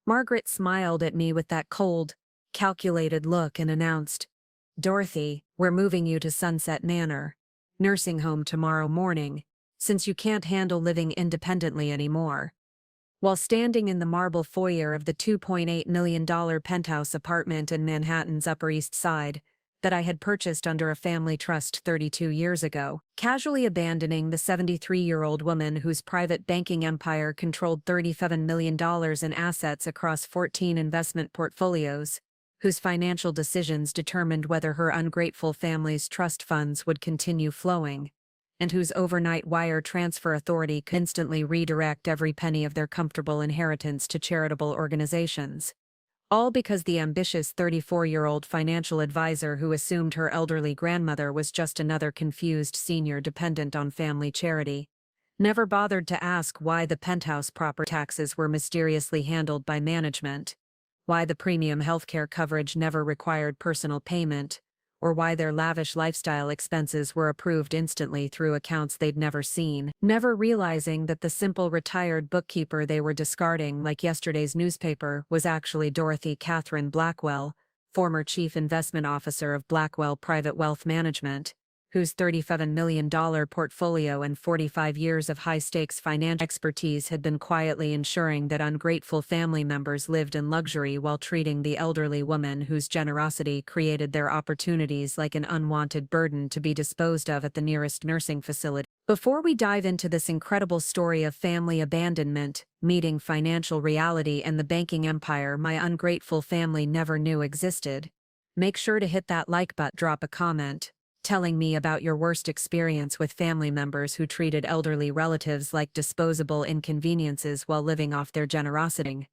Margaret smiled at me with that cold, calculated look and announced, "Dorothy, we're moving you to Sunset Manor, nursing home tomorrow morning, since you can't handle living independently anymore." While standing in the marble foyer of the $2.8 million penthouse apartment in Manhattan's Upper East Side that I had purchased under a family trust 32 years ago, casually abandoning the 73-year-old woman whose private banking empire controlled $37 million in assets across 14 investment portfolios, whose financial decisions determined whether her ungrateful family's trust funds would continue flowing, and whose overnight wire transfer authority could instantly redirect every penny of their comfortable inheritance to charitable organizations. All because the ambitious 34-year-old financial advisor who assumed her elderly grandmother was just another confused senior dependent on family charity never bothered to ask why the penthouse property taxes were mysteriously handled by management, why the premium healthcare coverage never required personal payment, or why their lavish lifestyle expenses were approved instantly through accounts they'd never seen, never realizing that the simple retired bookkeeper they were discarding like yesterday's newspaper was actually Dorothy Catherine Blackwell, former chief investment officer of Blackwell Private Wealth Management, whose $37 million portfolio and 45 years of high-stakes financial expertise had been quietly ensuring that ungrateful family members lived in luxury while treating the elderly woman whose generosity created their opportunities like an unwanted burden to be disposed of at the nearest nursing facility. Before we dive into this incredible story of family abandonment, meeting financial reality and the banking empire my ungrateful family never knew existed, make sure to hit that like button, drop a comment telling me about your worst experience with family members who treated elderly relatives like disposable inconveniences while living off their generosity.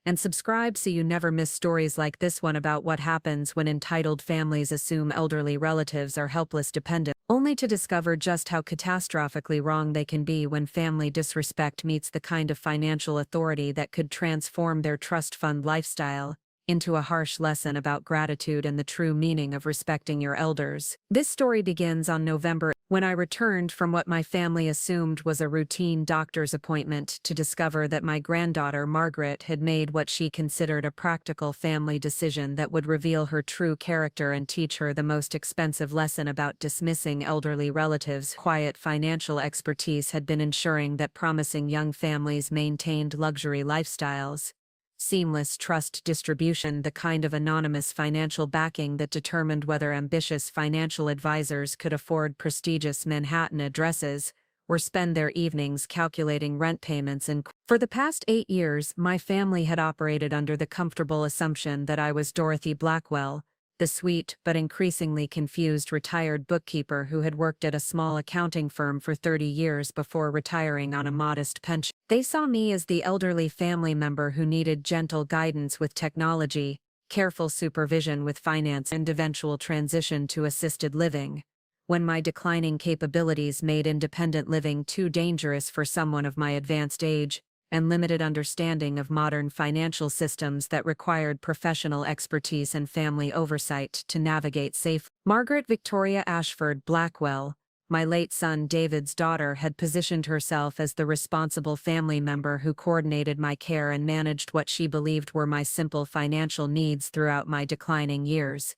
And subscribe so you never miss stories like this one about what happens when entitled families assume elderly relatives are helpless dependents, only to discover just how catastrophically wrong they can be when family disrespect meets the kind of financial authority that could transform their trust fund lifestyle into a harsh lesson about gratitude and the true meaning of respecting your elders. This story begins on November when I returned from what my family assumed was a routine doctor's appointment to discover that my granddaughter Margaret had made what she considered a practical family decision that would reveal her true character and teach her the most expensive lesson about dismissing elderly relatives. Quiet financial expertise had been ensuring that promising young families maintained luxury lifestyles. Seamless trust distribution, the kind of anonymous financial backing that determined whether ambitious financial advisors could afford prestigious Manhattan addresses or spend their evenings calculating rent payments. And for the past 8 years, my family had operated under the comfortable assumption that I was Dorothy Blackwell, the sweet but increasingly confused retired bookkeeper who had worked at a small accounting firm for 30 years before retiring on a modest pension. They saw me as the elderly family member who needed gentle guidance with technology, careful supervision with finance, and eventual transition to assisted living, when my declining capabilities made independent living too dangerous for someone of my advanced age and limited understanding of modern financial systems that required professional expertise and family oversight to navigate safely. Margaret Victoria Ashford Blackwell, my late son David's daughter, had positioned herself as the responsible family member who coordinated my care and managed what she believed were my simple financial needs throughout my declining years.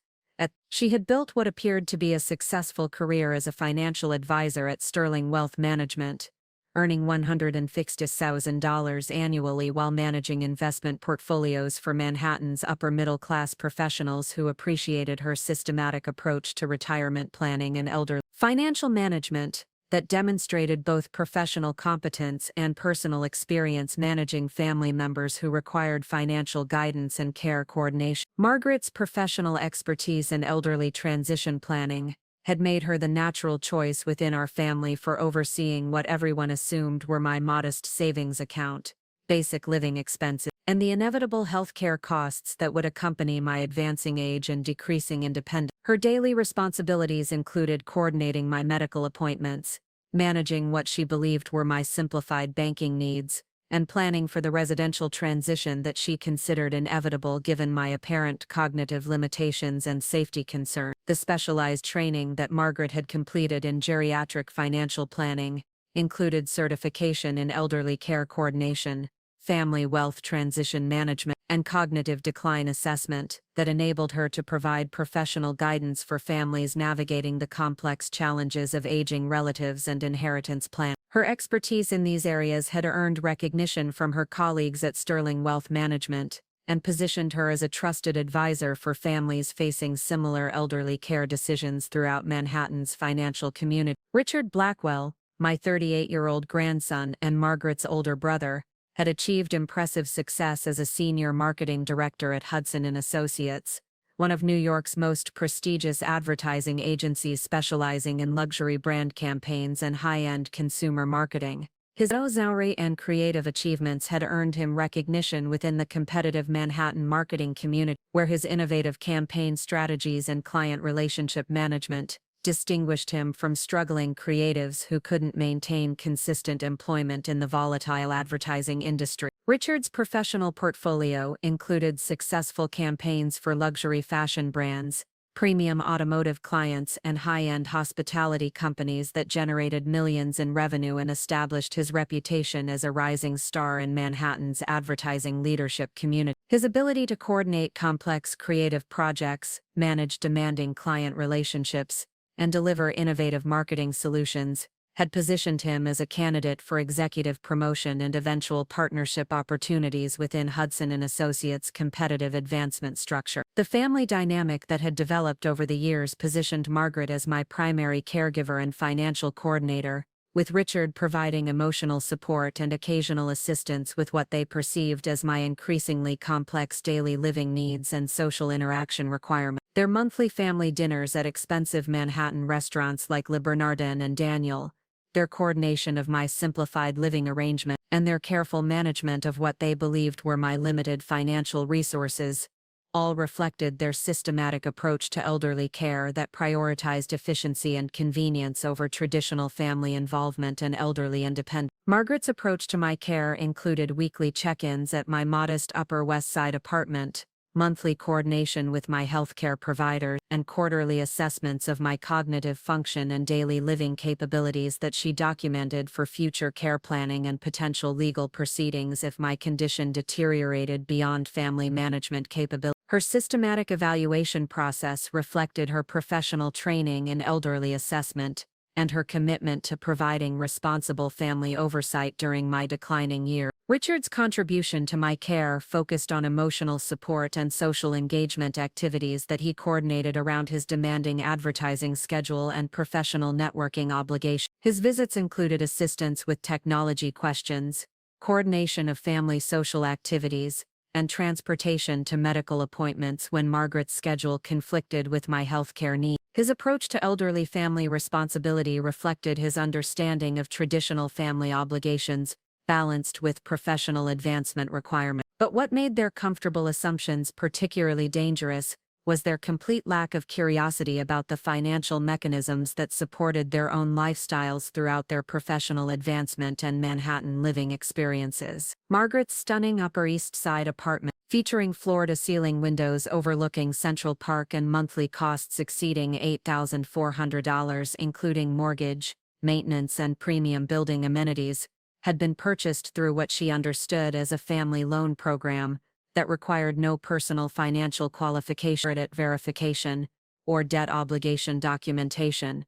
She had built what appeared to be a successful career as a financial advisor at Sterling Wealth Management, earning $160,000 annually while managing investment portfolios for Manhattan's upper-middle-class professionals who appreciated her systematic approach to retirement planning and elder financial management that demonstrated both professional competence and personal experience managing family members who required financial guidance and care coordination. Margaret's professional expertise in elderly transition planning had made her the natural choice within our family for overseeing what everyone assumed were my modest savings account, basic living expenses, and the inevitable healthcare costs that would accompany my advancing age and decreasing independence. Her daily responsibilities included coordinating my medical appointments, managing what she believed were my simplified banking needs, and planning for the residential transition that she considered inevitable given my apparent cognitive limitations and safety concerns. The specialized training that Margaret had completed in geriatric financial planning included certification in elderly care coordination, family wealth transition management, and cognitive decline assessment that enabled her to provide professional guidance for families navigating the complex challenges of aging relatives and inheritance planning. Her expertise in these areas had earned recognition from her colleagues at Sterling Wealth Management and positioned her as a trusted advisor for families facing similar elderly care decisions throughout Manhattan's financial community. Richard Blackwell, my 38-year-old grandson and Margaret's older brother, had achieved impressive success as a senior marketing director at Hudson & Associates, one of New York's most prestigious advertising agencies specializing in luxury brand campaigns and high-end consumer marketing. His exemplary and creative achievements had earned him recognition within the competitive Manhattan marketing community, where his innovative campaign strategies and client relationship management distinguished him from struggling creatives who couldn't maintain consistent employment in the volatile advertising industry. Richard's professional portfolio included successful campaigns for luxury fashion brands, premium automotive clients, and high-end hospitality companies that generated millions in revenue and established his reputation as a rising star in Manhattan's advertising leadership community. His ability to coordinate complex creative projects, manage demanding client relationships, and deliver innovative marketing solutions had positioned him as a candidate for executive promotion and eventual partnership opportunities within Hudson & Associates' competitive advancement structure. The family dynamic that had developed over the years positioned Margaret as my primary caregiver and financial coordinator, with Richard providing emotional support and occasional assistance with what they perceived as my increasingly complex daily living needs and social interaction requirements. Their monthly family dinners at expensive Manhattan restaurants like Le Bernardin and Daniel, their coordination of my simplified living arrangement, and their careful management of what they believed were my limited financial resources, all reflected their systematic approach to elderly care that prioritized efficiency and convenience over traditional family involvement and elderly independence. Margaret's approach to my care included weekly check-ins at my modest Upper West Side apartment, monthly coordination with my healthcare provider, and quarterly assessments of my cognitive function and daily living capabilities that she documented for future care planning and potential legal proceedings if my condition deteriorated beyond family management capability. Her systematic evaluation process reflected her professional training in elderly assessment and her commitment to providing responsible family oversight during my declining years. Richard's contribution to my care focused on emotional support and social engagement activities that he coordinated around his demanding advertising schedule and professional networking obligations. His visits included assistance with technology questions, coordination of family social activities, and transportation to medical appointments when Margaret's schedule conflicted with my healthcare needs. His approach to elderly family responsibility reflected his understanding of traditional family obligations, balanced with professional advancement requirements. But what made their comfortable assumptions particularly dangerous was their complete lack of curiosity about the financial mechanisms that supported their own lifestyles throughout their professional advancement and Manhattan living experiences. Margaret's stunning Upper East Side apartment, featuring floor-to-ceiling windows overlooking Central Park and monthly costs exceeding $8,400 including mortgage, maintenance and premium building amenities, had been purchased through what she understood as a family loan program that required no personal financial qualification, credit verification, or debt obligation documentation.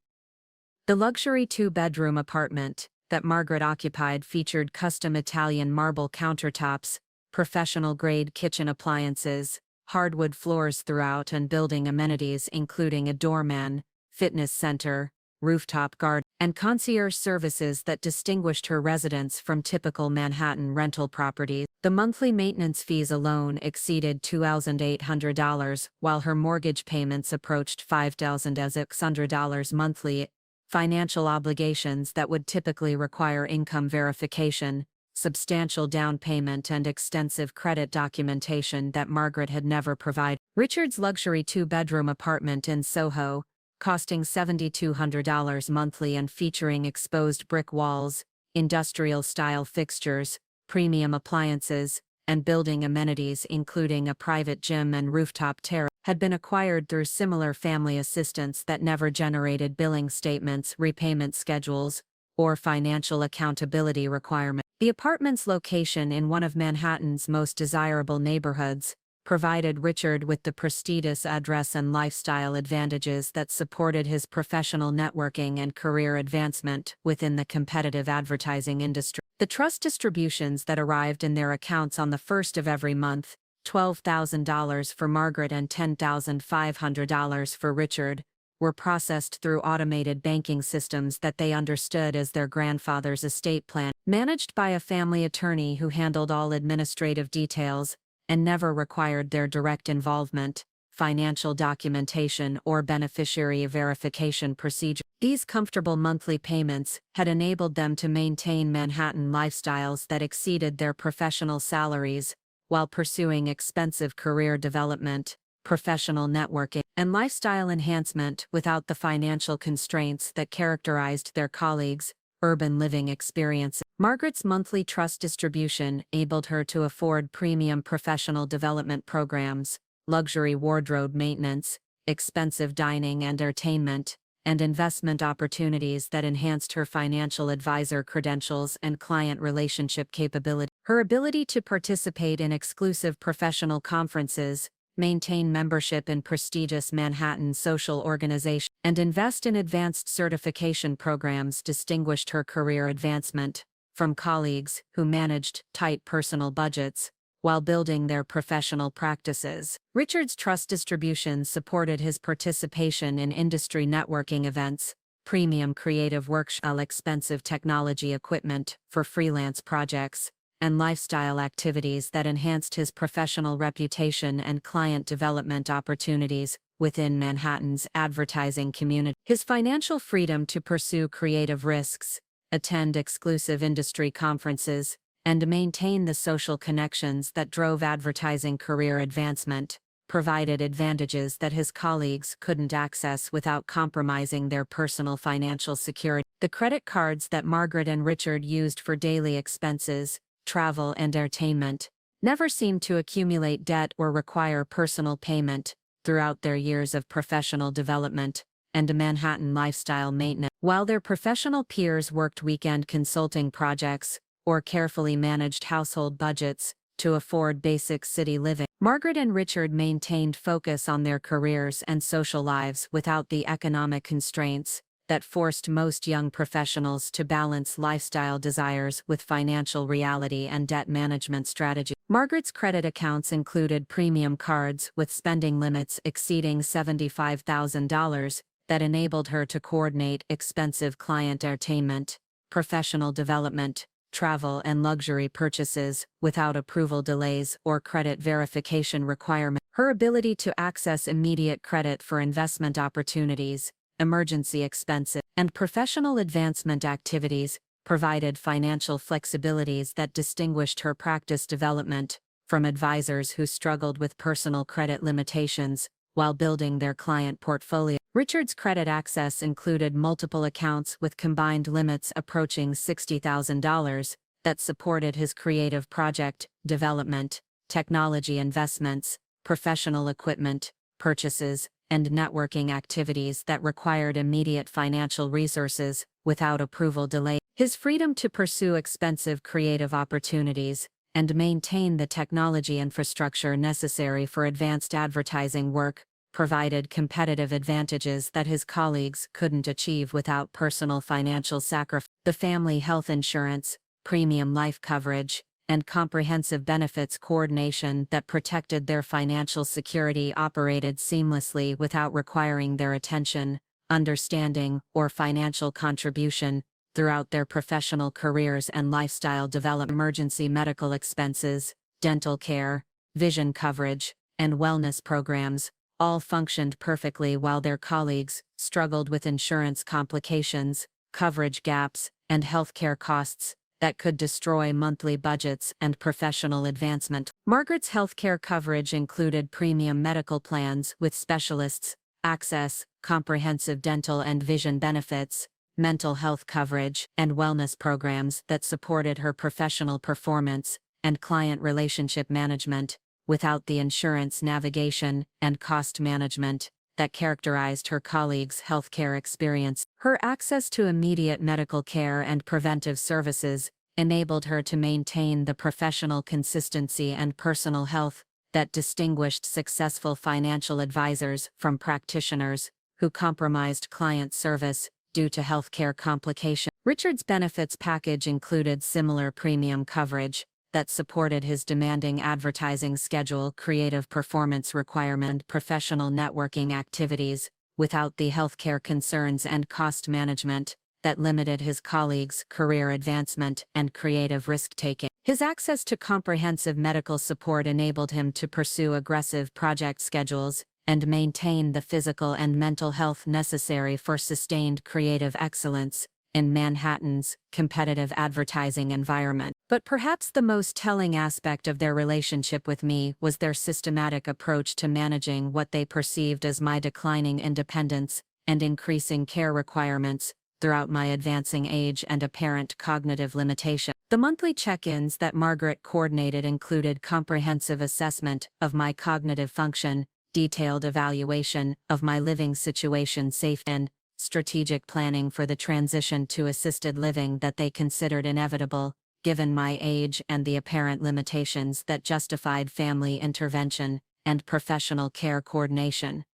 The luxury two-bedroom apartment that Margaret occupied featured custom Italian marble countertops, professional-grade kitchen appliances, hardwood floors throughout, and building amenities including a doorman, fitness center, rooftop garden, and concierge services that distinguished her residence from typical Manhattan rental properties. The monthly maintenance fees alone exceeded $2,800, while her mortgage payments approached $5,600 monthly. Financial obligations that would typically require income verification, substantial down payment, and extensive credit documentation that Margaret had never provided. Richard's luxury two-bedroom apartment in Soho, costing $7,200 monthly and featuring exposed brick walls, industrial-style fixtures, premium appliances, and building amenities including a private gym and rooftop terrace, had been acquired through similar family assistance that never generated billing statements, repayment schedules, or financial accountability requirements. The apartment's location in one of Manhattan's most desirable neighborhoods provided Richard with the prestigious address and lifestyle advantages that supported his professional networking and career advancement within the competitive advertising industry. The trust distributions that arrived in their accounts on the first of every month, $12,000 for Margaret and $10,500 for Richard, were processed through automated banking systems that they understood as their grandfather's estate plan, managed by a family attorney who handled all administrative details and never required their direct involvement, financial documentation, or beneficiary verification procedure. These comfortable monthly payments had enabled them to maintain Manhattan lifestyles that exceeded their professional salaries, while pursuing expensive career development, professional networking, and lifestyle enhancement without the financial constraints that characterized their colleagues' urban living experiences. Margaret's monthly trust distribution enabled her to afford premium professional development programs, luxury wardrobe maintenance, expensive dining and entertainment, and investment opportunities that enhanced her financial advisor credentials and client relationship capability. Her ability to participate in exclusive professional conferences, maintain membership in prestigious Manhattan social organizations, and invest in advanced certification programs distinguished her career advancement from colleagues who managed tight personal budgets while building their professional practices. Richard's trust distributions supported his participation in industry networking events, premium creative workshops, expensive technology equipment for freelance projects, and lifestyle activities that enhanced his professional reputation and client development opportunities within Manhattan's advertising community. His financial freedom to pursue creative risks, attend exclusive industry conferences, and maintain the social connections that drove advertising career advancement provided advantages that his colleagues couldn't access without compromising their personal financial security. The credit cards that Margaret and Richard used for daily expenses, travel, and entertainment never seemed to accumulate debt or require personal payment throughout their years of professional development and Manhattan lifestyle maintenance. While their professional peers worked weekend consulting projects or carefully managed household budgets to afford basic city living, Margaret and Richard maintained focus on their careers and social lives without the economic constraints that forced most young professionals to balance lifestyle desires with financial reality and debt management strategy. Margaret's credit accounts included premium cards with spending limits exceeding $75,000 that enabled her to coordinate expensive client entertainment, professional development, travel, and luxury purchases without approval delays or credit verification requirements. Her ability to access immediate credit for investment opportunities, emergency expenses, and professional advancement activities provided financial flexibilities that distinguished her practice development from advisors who struggled with personal credit limitations while building their client portfolio. Richard's credit access included multiple accounts with combined limits approaching $60,000 that supported his creative project development, technology investments, professional equipment purchases, and networking activities that required immediate financial resources without approval delay. His freedom to pursue expensive creative opportunities and maintain the technology infrastructure necessary for advanced advertising work provided competitive advantages that his colleagues couldn't achieve without personal financial sacrifice. The family health insurance, premium life coverage, and comprehensive benefits coordination that protected their financial security operated seamlessly without requiring their attention, understanding, or financial contribution throughout their professional careers and lifestyle development. Emergency medical expenses, dental care, vision coverage, and wellness programs all functioned perfectly while their colleagues struggled with insurance complications, coverage gaps, and healthcare costs that could destroy monthly budgets and professional advancement. Margaret's healthcare coverage included premium medical plans with specialists, access, comprehensive dental and vision benefits, mental health coverage, and wellness programs that supported her professional performance and client relationship management, without the insurance navigation and cost management that characterized her colleagues' healthcare experience. Her access to immediate medical care and preventive services enabled her to maintain the professional consistency and personal health that distinguished successful financial advisors from practitioners who compromised client service due to healthcare complications. Richard's benefits package included similar premium coverage that supported his demanding advertising schedule, creative performance requirement, professional networking activities, without the healthcare concerns and cost management that limited his colleagues' career advancement and creative risk-taking. His access to comprehensive medical support enabled him to pursue aggressive project schedules and maintain the physical and mental health necessary for sustained creative excellence in Manhattan's competitive advertising environment. But perhaps the most telling aspect of their relationship with me was their systematic approach to managing what they perceived as my declining independence and increasing care requirements throughout my advancing age and apparent cognitive limitation. The monthly check-ins that Margaret coordinated included comprehensive assessment of my cognitive function, detailed evaluation of my living situation, safety, and strategic planning for the transition to assisted living that they considered inevitable, given my age and the apparent limitations that justified family intervention and professional care coordination.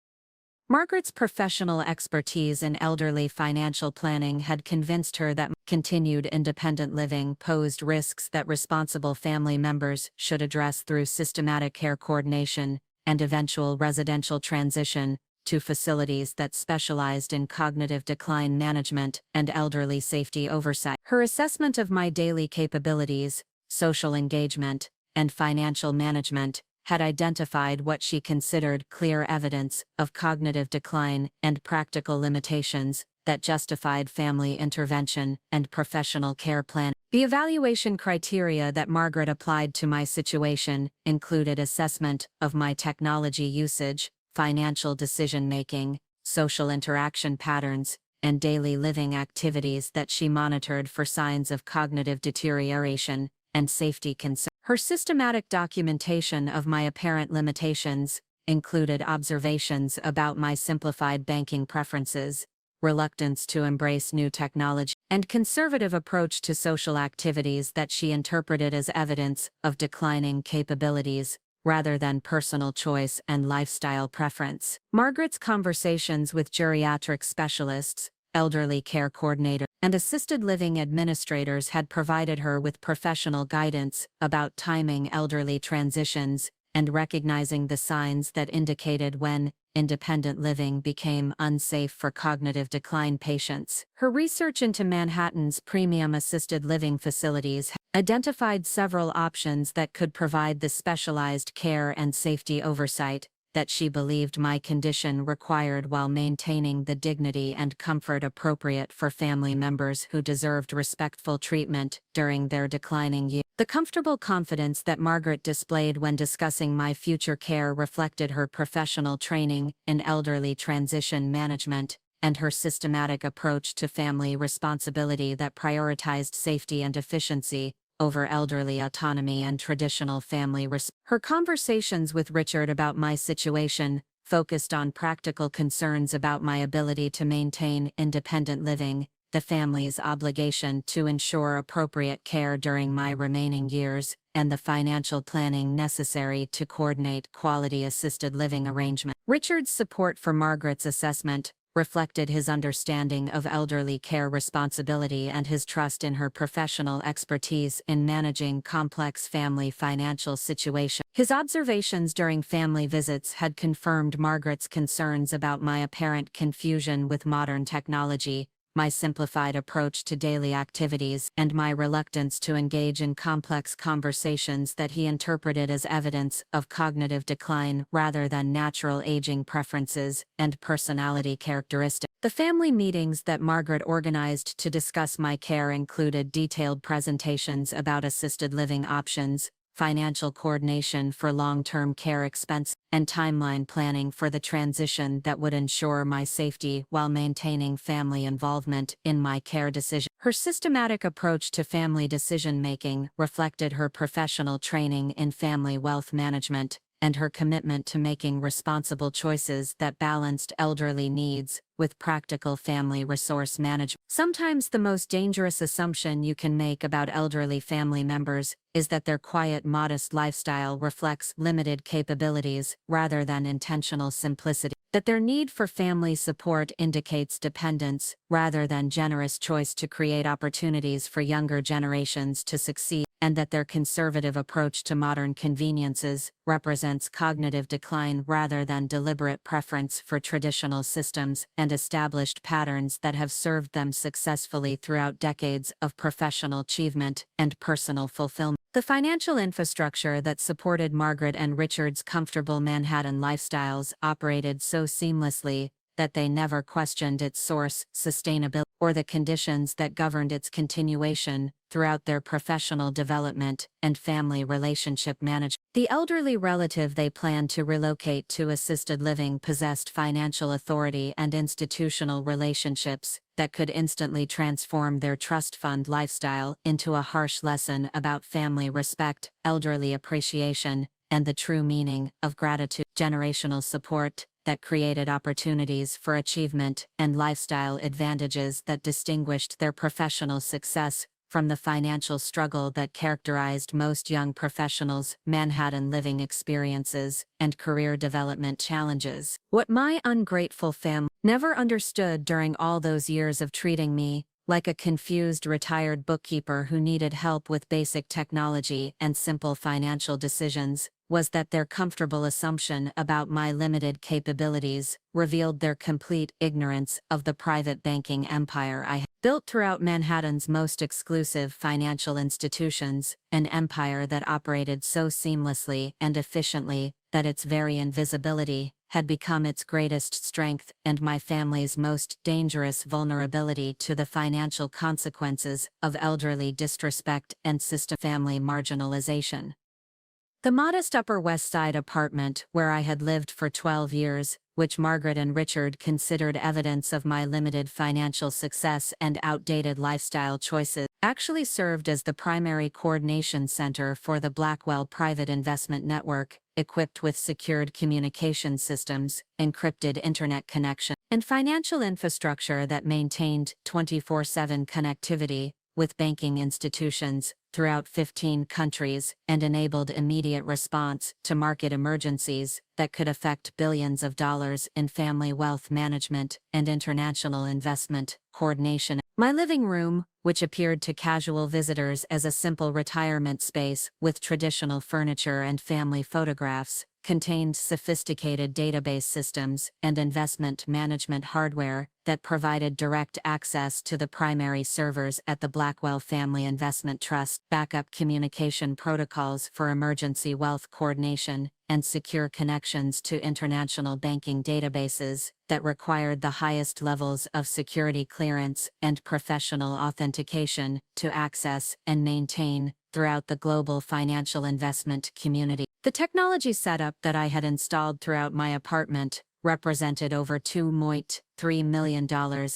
Margaret's professional expertise in elderly financial planning had convinced her that continued independent living posed risks that responsible family members should address through systematic care coordination and eventual residential transition to facilities that specialized in cognitive decline management and elderly safety oversight. Her assessment of my daily capabilities, social engagement, and financial management had identified what she considered clear evidence of cognitive decline and practical limitations that justified family intervention and professional care planning. The evaluation criteria that Margaret applied to my situation included assessment of my technology usage, financial decision-making, social interaction patterns, and daily living activities that she monitored for signs of cognitive deterioration and safety concerns. Her systematic documentation of my apparent limitations included observations about my simplified banking preferences, reluctance to embrace new technology, and conservative approach to social activities that she interpreted as evidence of declining capabilities rather than personal choice and lifestyle preference. Margaret's conversations with geriatric specialists, elderly care coordinators, and assisted living administrators had provided her with professional guidance about timing elderly transitions and recognizing the signs that indicated when independent living became unsafe for cognitive decline patients. Her research into Manhattan's premium assisted living facilities identified several options that could provide the specialized care and safety oversight that she believed my condition required while maintaining the dignity and comfort appropriate for family members who deserved respectful treatment during their declining years. The comfortable confidence that Margaret displayed when discussing my future care reflected her professional training in elderly transition management and her systematic approach to family responsibility that prioritized safety and efficiency over elderly autonomy and traditional family respect. Her conversations with Richard about my situation focused on practical concerns about my ability to maintain independent living, the family's obligation to ensure appropriate care during my remaining years, and the financial planning necessary to coordinate quality assisted living arrangements. Richard's support for Margaret's assessment reflected his understanding of elderly care responsibility and his trust in her professional expertise in managing complex family financial situations. His observations during family visits had confirmed Margaret's concerns about my apparent confusion with modern technology, my simplified approach to daily activities, and my reluctance to engage in complex conversations that he interpreted as evidence of cognitive decline rather than natural aging preferences and personality characteristics. The family meetings that Margaret organized to discuss my care included detailed presentations about assisted living options, financial coordination for long-term care expenses, and timeline planning for the transition that would ensure my safety while maintaining family involvement in my care decisions. Her systematic approach to family decision-making reflected her professional training in family wealth management and her commitment to making responsible choices that balanced elderly needs with practical family resource management. Sometimes the most dangerous assumption you can make about elderly family members is that their quiet, modest lifestyle reflects limited capabilities rather than intentional simplicity. That their need for family support indicates dependence rather than generous choice to create opportunities for younger generations to succeed, and that their conservative approach to modern conveniences represents cognitive decline rather than deliberate preference for traditional systems and established patterns that have served them successfully throughout decades of professional achievement and personal fulfillment. The financial infrastructure that supported Margaret and Richard's comfortable Manhattan lifestyles operated so seamlessly that they never questioned its source, sustainability, or the conditions that governed its continuation throughout their professional development and family relationship management. The elderly relative they planned to relocate to assisted living possessed financial authority and institutional relationships that could instantly transform their trust fund lifestyle into a harsh lesson about family respect, elderly appreciation, and the true meaning of gratitude. Generational support that created opportunities for achievement and lifestyle advantages that distinguished their professional success from the financial struggle that characterized most young professionals' Manhattan living experiences and career development challenges. What my ungrateful family never understood during all those years of treating me like a confused retired bookkeeper who needed help with basic technology and simple financial decisions was that their comfortable assumption about my limited capabilities revealed their complete ignorance of the private banking empire I had built throughout Manhattan's most exclusive financial institutions, an empire that operated so seamlessly and efficiently that its very invisibility had become its greatest strength and my family's most dangerous vulnerability to the financial consequences of elderly disrespect and system family marginalization. The modest Upper West Side apartment where I had lived for 12 years, which Margaret and Richard considered evidence of my limited financial success and outdated lifestyle choices, actually served as the primary coordination center for the Blackwell private investment network, equipped with secured communication systems, encrypted internet connection, and financial infrastructure that maintained 24/7 connectivity with banking institutions throughout 15 countries and enabled immediate response to market emergencies that could affect billions of dollars in family wealth management and international investment coordination. My living room, which appeared to casual visitors as a simple retirement space with traditional furniture and family photographs, contained sophisticated database systems and investment management hardware that provided direct access to the primary servers at the Blackwell Family Investment Trust, backup communication protocols for emergency wealth coordination, and secure connections to international banking databases that required the highest levels of security clearance and professional authentication to access and maintain throughout the global financial investment community. The technology setup that I had installed throughout my apartment represented over $2.3 million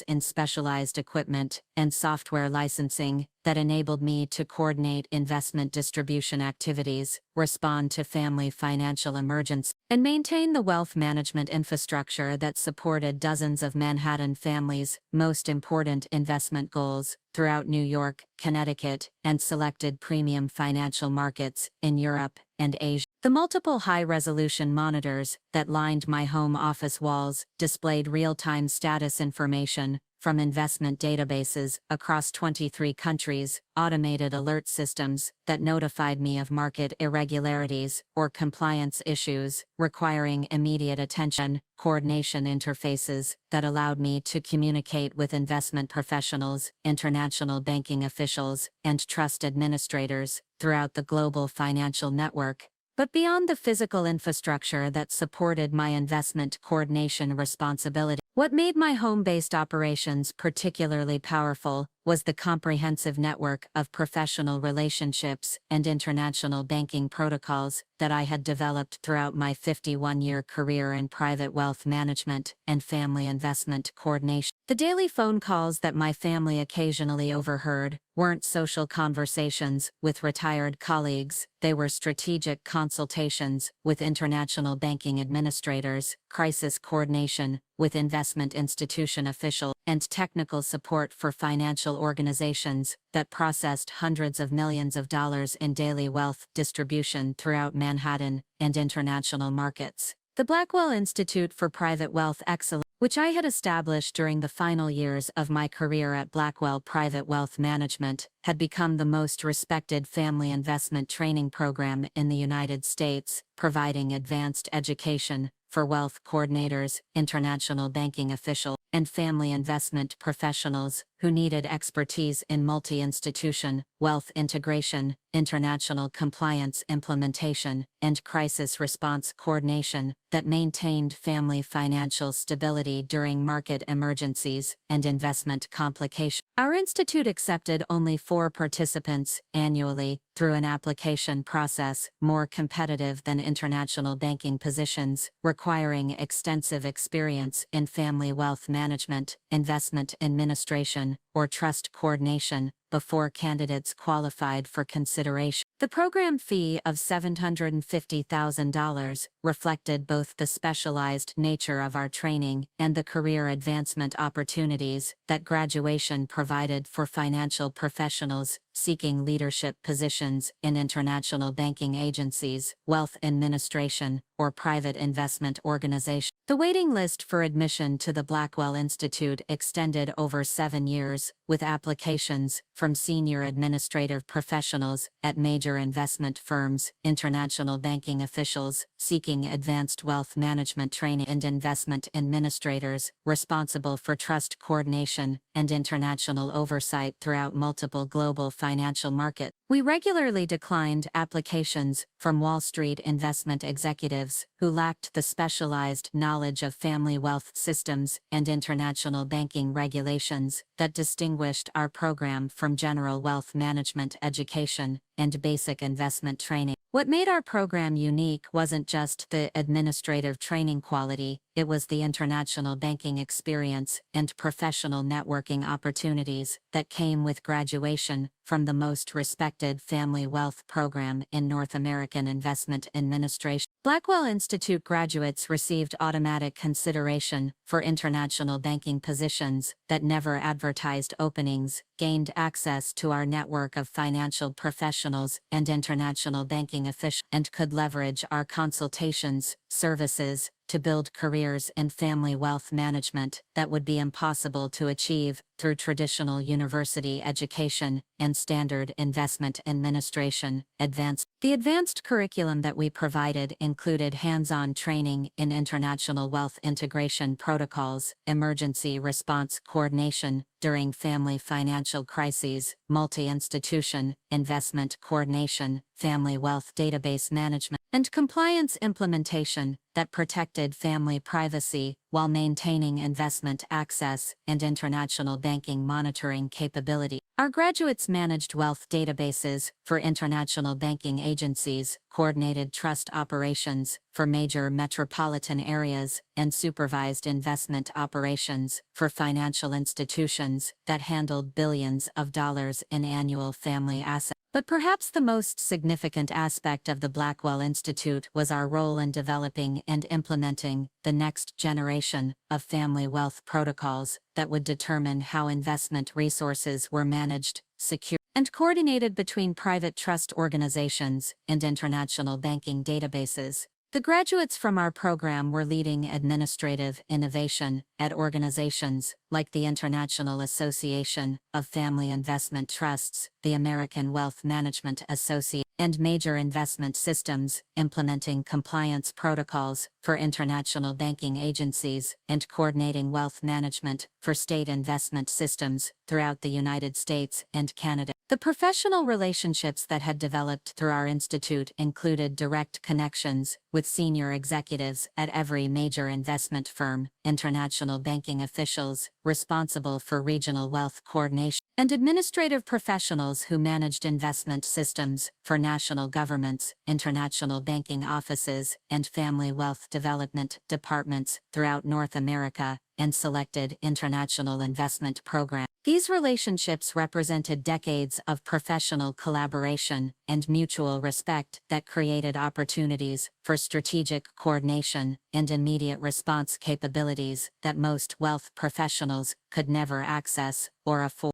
in specialized equipment and software licensing that enabled me to coordinate investment distribution activities, respond to family financial emergencies, and maintain the wealth management infrastructure that supported dozens of Manhattan families' most important investment goals throughout New York, Connecticut, and selected premium financial markets in Europe and Asia. The multiple high-resolution monitors that lined my home office walls displayed real-time status information from investment databases across 23 countries, automated alert systems that notified me of market irregularities or compliance issues requiring immediate attention, coordination interfaces that allowed me to communicate with investment professionals, international banking officials, and trust administrators throughout the global financial network. But beyond the physical infrastructure that supported my investment coordination responsibility, what made my home-based operations particularly powerful was the comprehensive network of professional relationships and international banking protocols that I had developed throughout my 51-year career in private wealth management and family investment coordination. The daily phone calls that my family occasionally overheard weren't social conversations with retired colleagues, they were strategic consultations with international banking administrators, crisis coordination with investment institution officials, and technical support for financial organizations that processed hundreds of millions of dollars in daily wealth distribution throughout Manhattan and international markets. The Blackwell Institute for Private Wealth Excellence, which I had established during the final years of my career at Blackwell Private Wealth Management, had become the most respected family investment training program in the United States, providing advanced education for wealth coordinators, international banking officials, and family investment professionals who needed expertise in multi-institution, wealth integration, international compliance implementation, and crisis response coordination that maintained family financial stability during market emergencies and investment complications. Our institute accepted only 4 participants annually through an application process more competitive than international banking positions, requiring extensive experience in family wealth management, investment administration, or trust coordination before candidates qualified for consideration. The program fee of $750,000 reflected both the specialized nature of our training and the career advancement opportunities that graduation provided for financial professionals seeking leadership positions in international banking agencies, wealth administration, or private investment organizations. The waiting list for admission to the Blackwell Institute extended over 7 years, with applications from senior administrative professionals at major investment firms, international banking officials seeking advanced wealth management training, and investment administrators responsible for trust coordination and international oversight throughout multiple global financial markets. We regularly declined applications from Wall Street investment executives who lacked the specialized knowledge of family wealth systems and international banking regulations that distinguished our program from general wealth management education and basic investment training. What made our program unique wasn't just the administrative training quality, it was the international banking experience and professional networking opportunities that came with graduation from the most respected family wealth program in North American investment administration. Blackwell Institute graduates received automatic consideration for international banking positions that never advertised openings, gained access to our network of financial professionals and international banking officials, and could leverage our consultations, services, to build careers in family wealth management that would be impossible to achieve through traditional university education and standard investment administration. The advanced curriculum that we provided included hands-on training in international wealth integration protocols, emergency response coordination during family financial crises, multi-institution investment coordination, family wealth database management, and compliance implementation that protected family privacy while maintaining investment access and international banking monitoring capability. Our graduates managed wealth databases for international banking agencies, coordinated trust operations for major metropolitan areas, and supervised investment operations for financial institutions that handled billions of dollars in annual family assets. But perhaps the most significant aspect of the Blackwell Institute was our role in developing and implementing the next generation of family wealth protocols that would determine how investment resources were managed, secured, and coordinated between private trust organizations and international banking databases. The graduates from our program were leading administrative innovation at organizations like the International Association of Family Investment Trusts, the American Wealth Management Association, and major investment systems, implementing compliance protocols for international banking agencies and coordinating wealth management for state investment systems throughout the United States and Canada. The professional relationships that had developed through our institute included direct connections with senior executives at every major investment firm, international banking officials responsible for regional wealth coordination, and administrative professionals who managed investment systems for national governments, international banking offices, and family wealth development departments throughout North America, and selected international investment programs. These relationships represented decades of professional collaboration and mutual respect that created opportunities for strategic coordination and immediate response capabilities that most wealth professionals could never access or afford.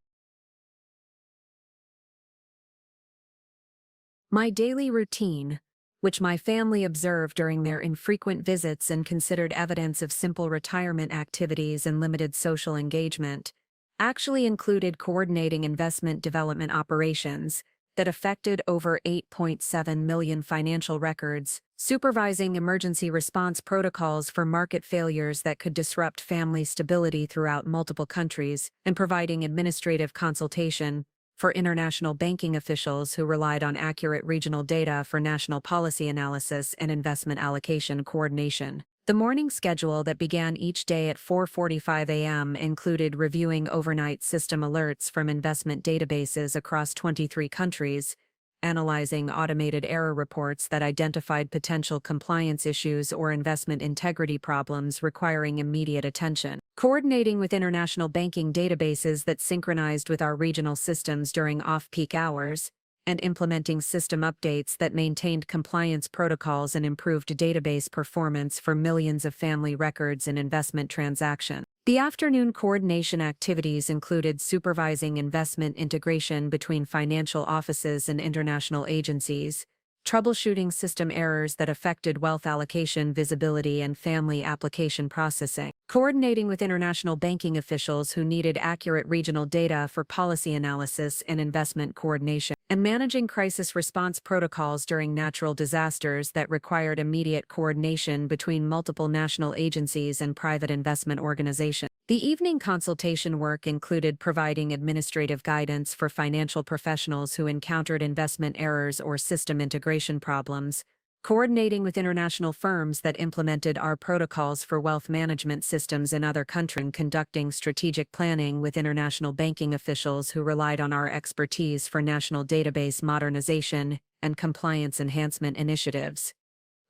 My daily routine, which my family observed during their infrequent visits and considered evidence of simple retirement activities and limited social engagement, actually included coordinating investment development operations that affected over 8.7 million financial records, supervising emergency response protocols for market failures that could disrupt family stability throughout multiple countries, and providing administrative consultation for international banking officials who relied on accurate regional data for national policy analysis and investment allocation coordination. The morning schedule that began each day at 4:45 a.m. included reviewing overnight system alerts from investment databases across 23 countries, analyzing automated error reports that identified potential compliance issues or investment integrity problems requiring immediate attention, coordinating with international banking databases that synchronized with our regional systems during off-peak hours, and implementing system updates that maintained compliance protocols and improved database performance for millions of family records and investment transactions. The afternoon coordination activities included supervising investment integration between financial offices and international agencies, troubleshooting system errors that affected wealth allocation visibility and family application processing, coordinating with international banking officials who needed accurate regional data for policy analysis and investment coordination, and managing crisis response protocols during natural disasters that required immediate coordination between multiple national agencies and private investment organizations. The evening consultation work included providing administrative guidance for financial professionals who encountered investment errors or system integration problems, coordinating with international firms that implemented our protocols for wealth management systems in other countries, and conducting strategic planning with international banking officials who relied on our expertise for national database modernization and compliance enhancement initiatives.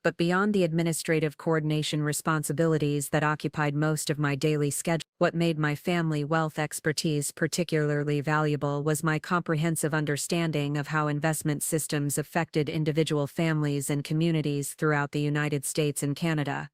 But beyond the administrative coordination responsibilities that occupied most of my daily schedule, what made my family wealth expertise particularly valuable was my comprehensive understanding of how investment systems affected individual families and communities throughout the United States and Canada.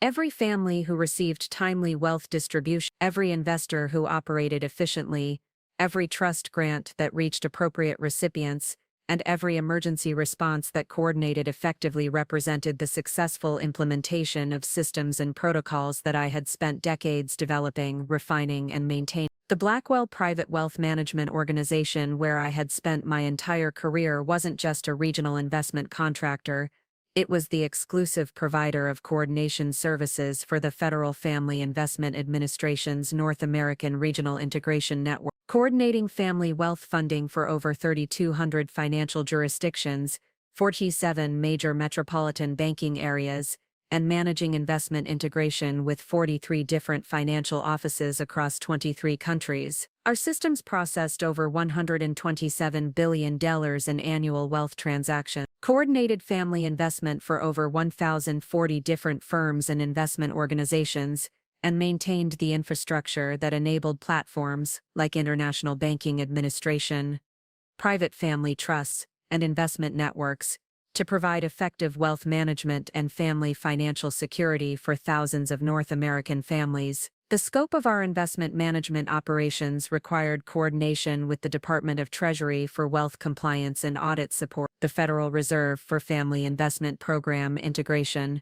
Every family who received timely wealth distribution, every investor who operated efficiently, every trust grant that reached appropriate recipients, and every emergency response that coordinated effectively represented the successful implementation of systems and protocols that I had spent decades developing, refining, and maintaining. The Blackwell Private Wealth Management Organization, where I had spent my entire career, wasn't just a regional investment contractor. It was the exclusive provider of coordination services for the Federal Family Investment Administration's North American Regional Integration Network, coordinating family wealth funding for over 3,200 financial jurisdictions, 47 major metropolitan banking areas, and managing investment integration with 43 different financial offices across 23 countries. Our systems processed over $127 billion in annual wealth transactions, coordinated family investment for over 1,040 different firms and investment organizations, and maintained the infrastructure that enabled platforms like International Banking Administration, private family trusts, and investment networks to provide effective wealth management and family financial security for thousands of North American families. The scope of our investment management operations required coordination with the Department of Treasury for wealth compliance and audit support, the Federal Reserve for family investment program integration,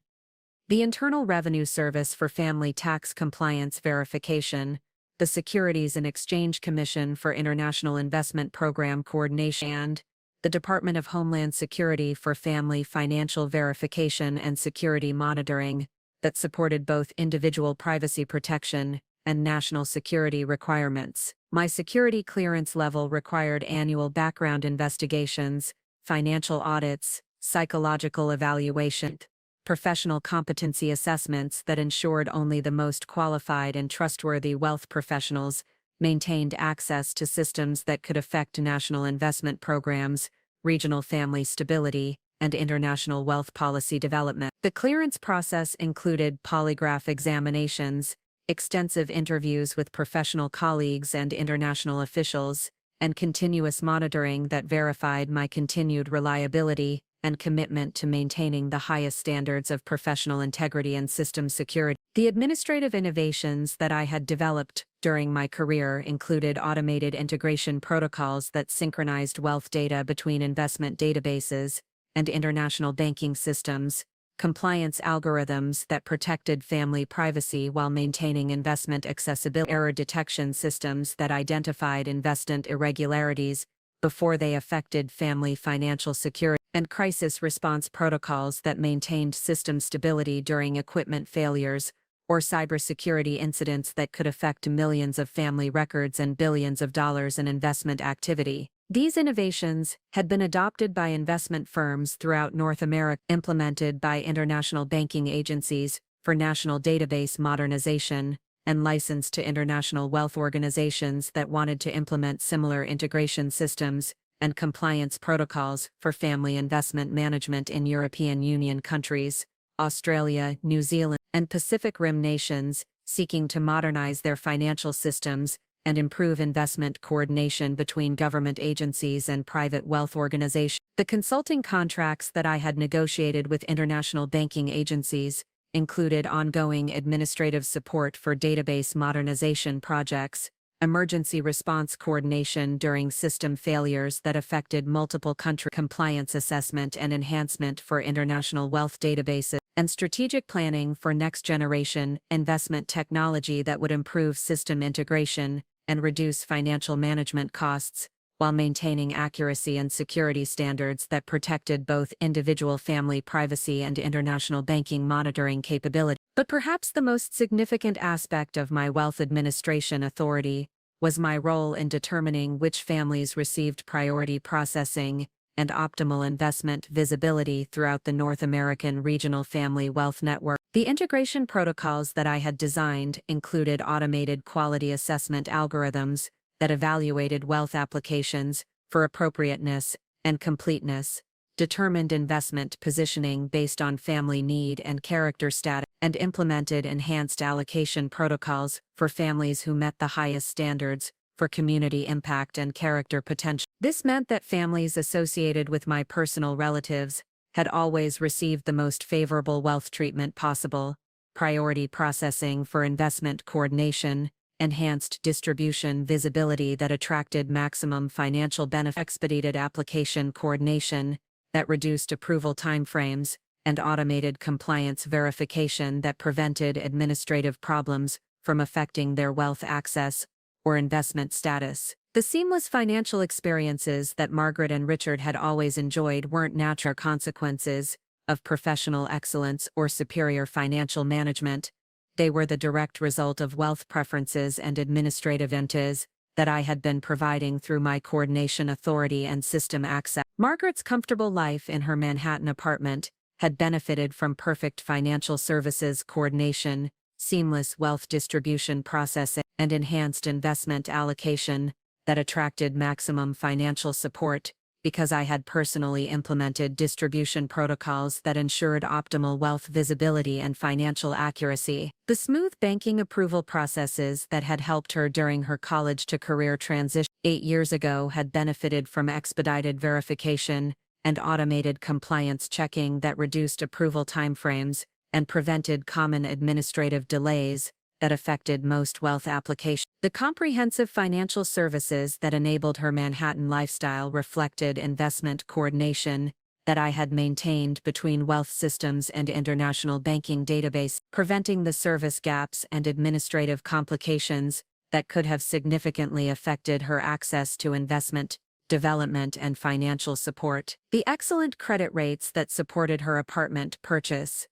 the Internal Revenue Service for family tax compliance verification, the Securities and Exchange Commission for international investment program coordination, and the Department of Homeland Security for family financial verification and security monitoring, that supported both individual privacy protection and national security requirements. My security clearance level required annual background investigations, financial audits, psychological evaluation, professional competency assessments that ensured only the most qualified and trustworthy wealth professionals maintained access to systems that could affect national investment programs, regional family stability, and international wealth policy development. The clearance process included polygraph examinations, extensive interviews with professional colleagues and international officials, and continuous monitoring that verified my continued reliability and commitment to maintaining the highest standards of professional integrity and system security. The administrative innovations that I had developed during my career included automated integration protocols that synchronized wealth data between investment databases and international banking systems, compliance algorithms that protected family privacy while maintaining investment accessibility, error detection systems that identified investment irregularities before they affected family financial security, and crisis response protocols that maintained system stability during equipment failures or cybersecurity incidents that could affect millions of family records and billions of dollars in investment activity. These innovations had been adopted by investment firms throughout North America, implemented by international banking agencies for national database modernization, and licensed to international wealth organizations that wanted to implement similar integration systems and compliance protocols for family investment management in European Union countries, Australia, New Zealand, and Pacific Rim nations, seeking to modernize their financial systems and improve investment coordination between government agencies and private wealth organizations. The consulting contracts that I had negotiated with international banking agencies included ongoing administrative support for database modernization projects, emergency response coordination during system failures that affected multiple countries, compliance assessment and enhancement for international wealth databases, and strategic planning for next-generation investment technology that would improve system integration and reduce financial management costs, while maintaining accuracy and security standards that protected both individual family privacy and international banking monitoring capability. But perhaps the most significant aspect of my wealth administration authority was my role in determining which families received priority processing and optimal investment visibility throughout the North American Regional Family Wealth Network. The integration protocols that I had designed included automated quality assessment algorithms that evaluated wealth applications for appropriateness and completeness, determined investment positioning based on family need and character status, and implemented enhanced allocation protocols for families who met the highest standards for community impact and character potential. This meant that families associated with my personal relatives had always received the most favorable wealth treatment possible, priority processing for investment coordination, enhanced distribution visibility that attracted maximum financial benefit, expedited application coordination that reduced approval timeframes, and automated compliance verification that prevented administrative problems from affecting their wealth access or investment status. The seamless financial experiences that Margaret and Richard had always enjoyed weren't natural consequences of professional excellence or superior financial management. They were the direct result of wealth preferences and administrative incentives that I had been providing through my coordination authority and system access. Margaret's comfortable life in her Manhattan apartment had benefited from perfect financial services coordination, seamless wealth distribution processing, and enhanced investment allocation that attracted maximum financial support because I had personally implemented distribution protocols that ensured optimal wealth visibility and financial accuracy. The smooth banking approval processes that had helped her during her college-to-career transition 8 years ago had benefited from expedited verification and automated compliance checking that reduced approval timeframes and prevented common administrative delays that affected most wealth applications. The comprehensive financial services that enabled her Manhattan lifestyle reflected investment coordination that I had maintained between wealth systems and international banking database, preventing the service gaps and administrative complications that could have significantly affected her access to investment, development, and financial support. The excellent credit rates that supported her apartment purchase,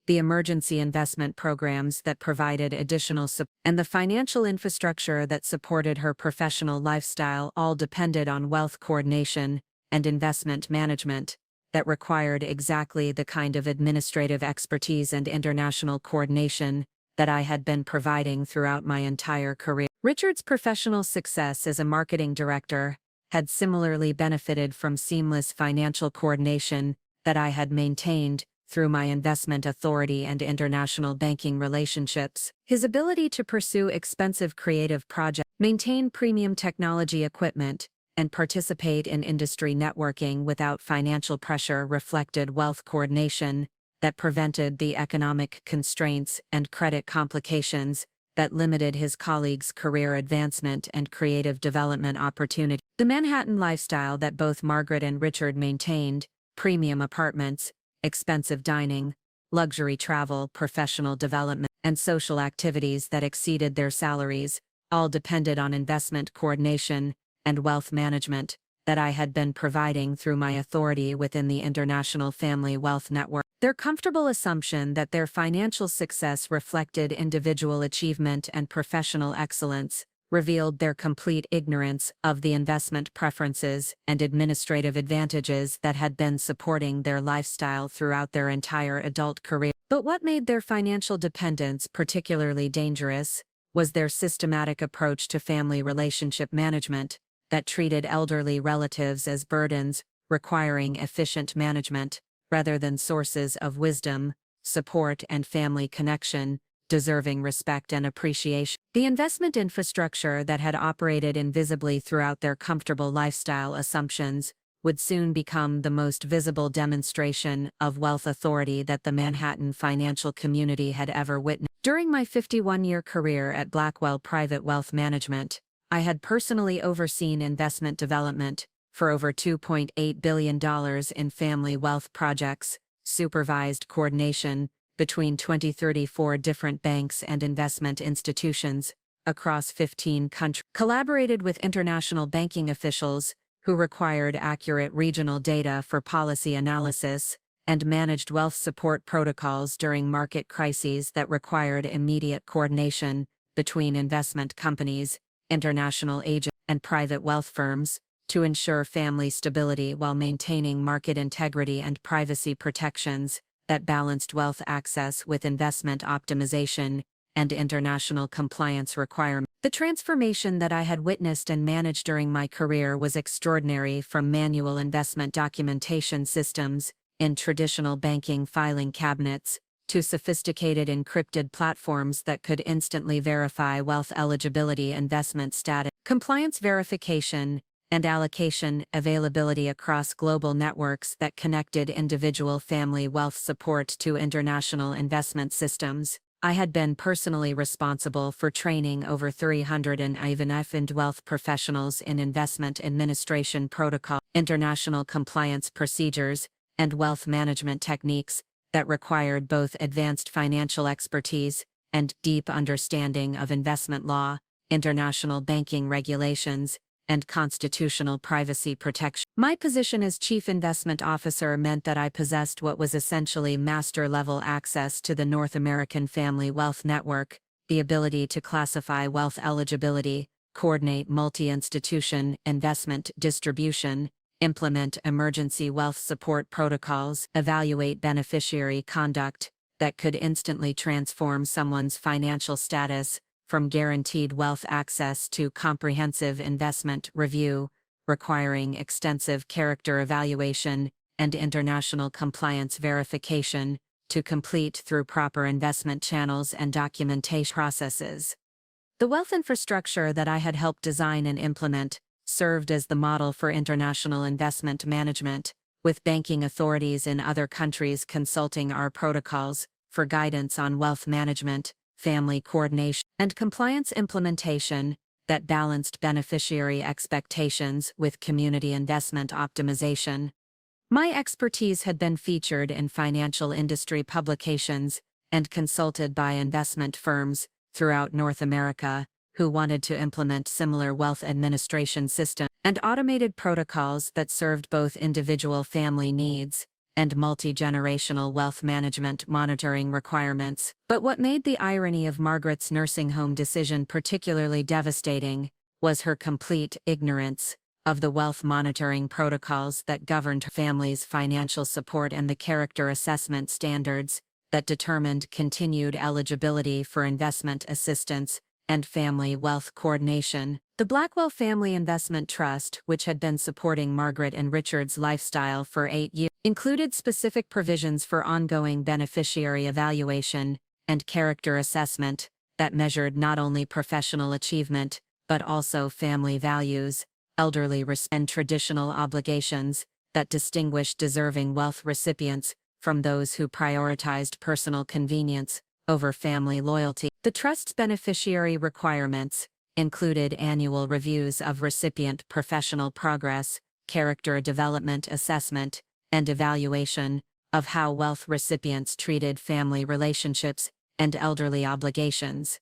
the emergency investment programs that provided additional support, and the financial infrastructure that supported her professional lifestyle all depended on wealth coordination and investment management that required exactly the kind of administrative expertise and international coordination that I had been providing throughout my entire career. Richard's professional success as a marketing director had similarly benefited from seamless financial coordination that I had maintained through my investment authority and international banking relationships. His ability to pursue expensive creative projects, maintain premium technology equipment, and participate in industry networking without financial pressure reflected wealth coordination that prevented the economic constraints and credit complications that limited his colleagues' career advancement and creative development opportunity. The Manhattan lifestyle that both Margaret and Richard maintained, premium apartments, expensive dining, luxury travel, professional development, and social activities that exceeded their salaries, all depended on investment coordination and wealth management that I had been providing through my authority within the International Family Wealth Network. Their comfortable assumption that their financial success reflected individual achievement and professional excellence revealed their complete ignorance of the investment preferences and administrative advantages that had been supporting their lifestyle throughout their entire adult career. But what made their financial dependence particularly dangerous was their systematic approach to family relationship management that treated elderly relatives as burdens, requiring efficient management, rather than sources of wisdom, support, and family connection, deserving respect and appreciation. The investment infrastructure that had operated invisibly throughout their comfortable lifestyle assumptions would soon become the most visible demonstration of wealth authority that the Manhattan financial community had ever witnessed. During my 51-year career at Blackwell Private Wealth Management, I had personally overseen investment development for over $2.8 billion in family wealth projects, supervised coordination between 34 different banks and investment institutions across 15 countries, collaborated with international banking officials who required accurate regional data for policy analysis, and managed wealth support protocols during market crises that required immediate coordination between investment companies, international agents, and private wealth firms to ensure family stability while maintaining market integrity and privacy protections that balanced wealth access with investment optimization and international compliance requirements. The transformation that I had witnessed and managed during my career was extraordinary, from manual investment documentation systems in traditional banking filing cabinets to sophisticated encrypted platforms that could instantly verify wealth eligibility, investment status, compliance verification, and allocation availability across global networks that connected individual family wealth support to international investment systems. I had been personally responsible for training over 300 and wealth professionals in investment administration protocol, international compliance procedures, and wealth management techniques that required both advanced financial expertise and deep understanding of investment law, international banking regulations, and constitutional privacy protection. My position as Chief Investment Officer meant that I possessed what was essentially master-level access to the North American Family Wealth Network, the ability to classify wealth eligibility, coordinate multi-institution investment distribution, implement emergency wealth support protocols, evaluate beneficiary conduct that could instantly transform someone's financial status from guaranteed wealth access to comprehensive investment review, requiring extensive character evaluation and international compliance verification to complete through proper investment channels and documentation processes. The wealth infrastructure that I had helped design and implement served as the model for international investment management, with banking authorities in other countries consulting our protocols for guidance on wealth management, family coordination, and compliance implementation that balanced beneficiary expectations with community investment optimization. My expertise had been featured in financial industry publications and consulted by investment firms throughout North America who wanted to implement similar wealth administration systems and automated protocols that served both individual family needs and multi-generational wealth management monitoring requirements. But what made the irony of Margaret's nursing home decision particularly devastating was her complete ignorance of the wealth monitoring protocols that governed her family's financial support and the character assessment standards that determined continued eligibility for investment assistance and family wealth coordination. The Blackwell Family Investment Trust, which had been supporting Margaret and Richard's lifestyle for 8 years, included specific provisions for ongoing beneficiary evaluation and character assessment that measured not only professional achievement, but also family values, elderly and traditional obligations that distinguished deserving wealth recipients from those who prioritized personal convenience over family loyalty. The trust's beneficiary requirements included annual reviews of recipient professional progress, character development assessment, and evaluation of how wealth recipients treated family relationships and elderly obligations.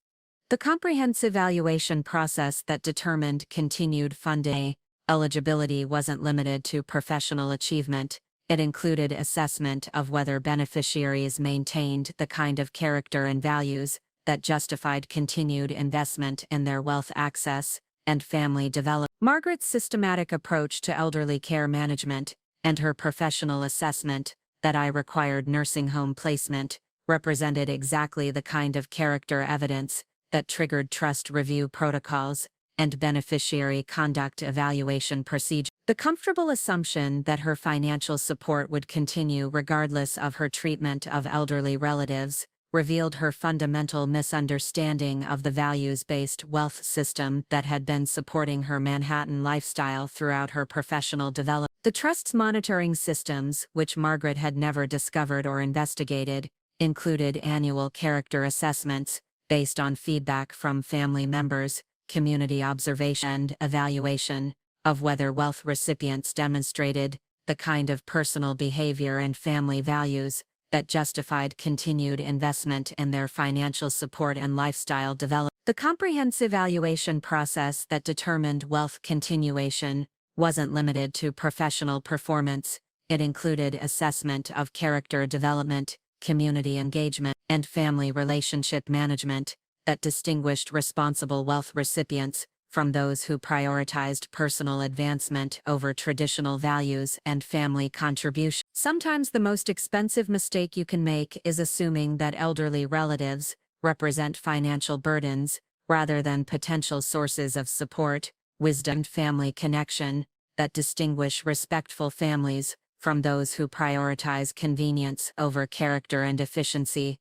The comprehensive evaluation process that determined continued funding eligibility wasn't limited to professional achievement. It included assessment of whether beneficiaries maintained the kind of character and values that justified continued investment in their wealth access and family development. Margaret's systematic approach to elderly care management and her professional assessment that I required nursing home placement represented exactly the kind of character evidence that triggered trust review protocols and beneficiary conduct evaluation procedures. The comfortable assumption that her financial support would continue regardless of her treatment of elderly relatives revealed her fundamental misunderstanding of the values-based wealth system that had been supporting her Manhattan lifestyle throughout her professional development. The trust's monitoring systems, which Margaret had never discovered or investigated, included annual character assessments based on feedback from family members, community observation, and evaluation of whether wealth recipients demonstrated the kind of personal behavior and family values that justified continued investment in their financial support and lifestyle development. The comprehensive evaluation process that determined wealth continuation wasn't limited to professional performance. It included assessment of character development, community engagement, and family relationship management that distinguished responsible wealth recipients from those who prioritized personal advancement over traditional values and family contribution. Sometimes the most expensive mistake you can make is assuming that elderly relatives represent financial burdens rather than potential sources of support, wisdom, and family connection that distinguish respectful families from those who prioritize convenience over character and efficiency.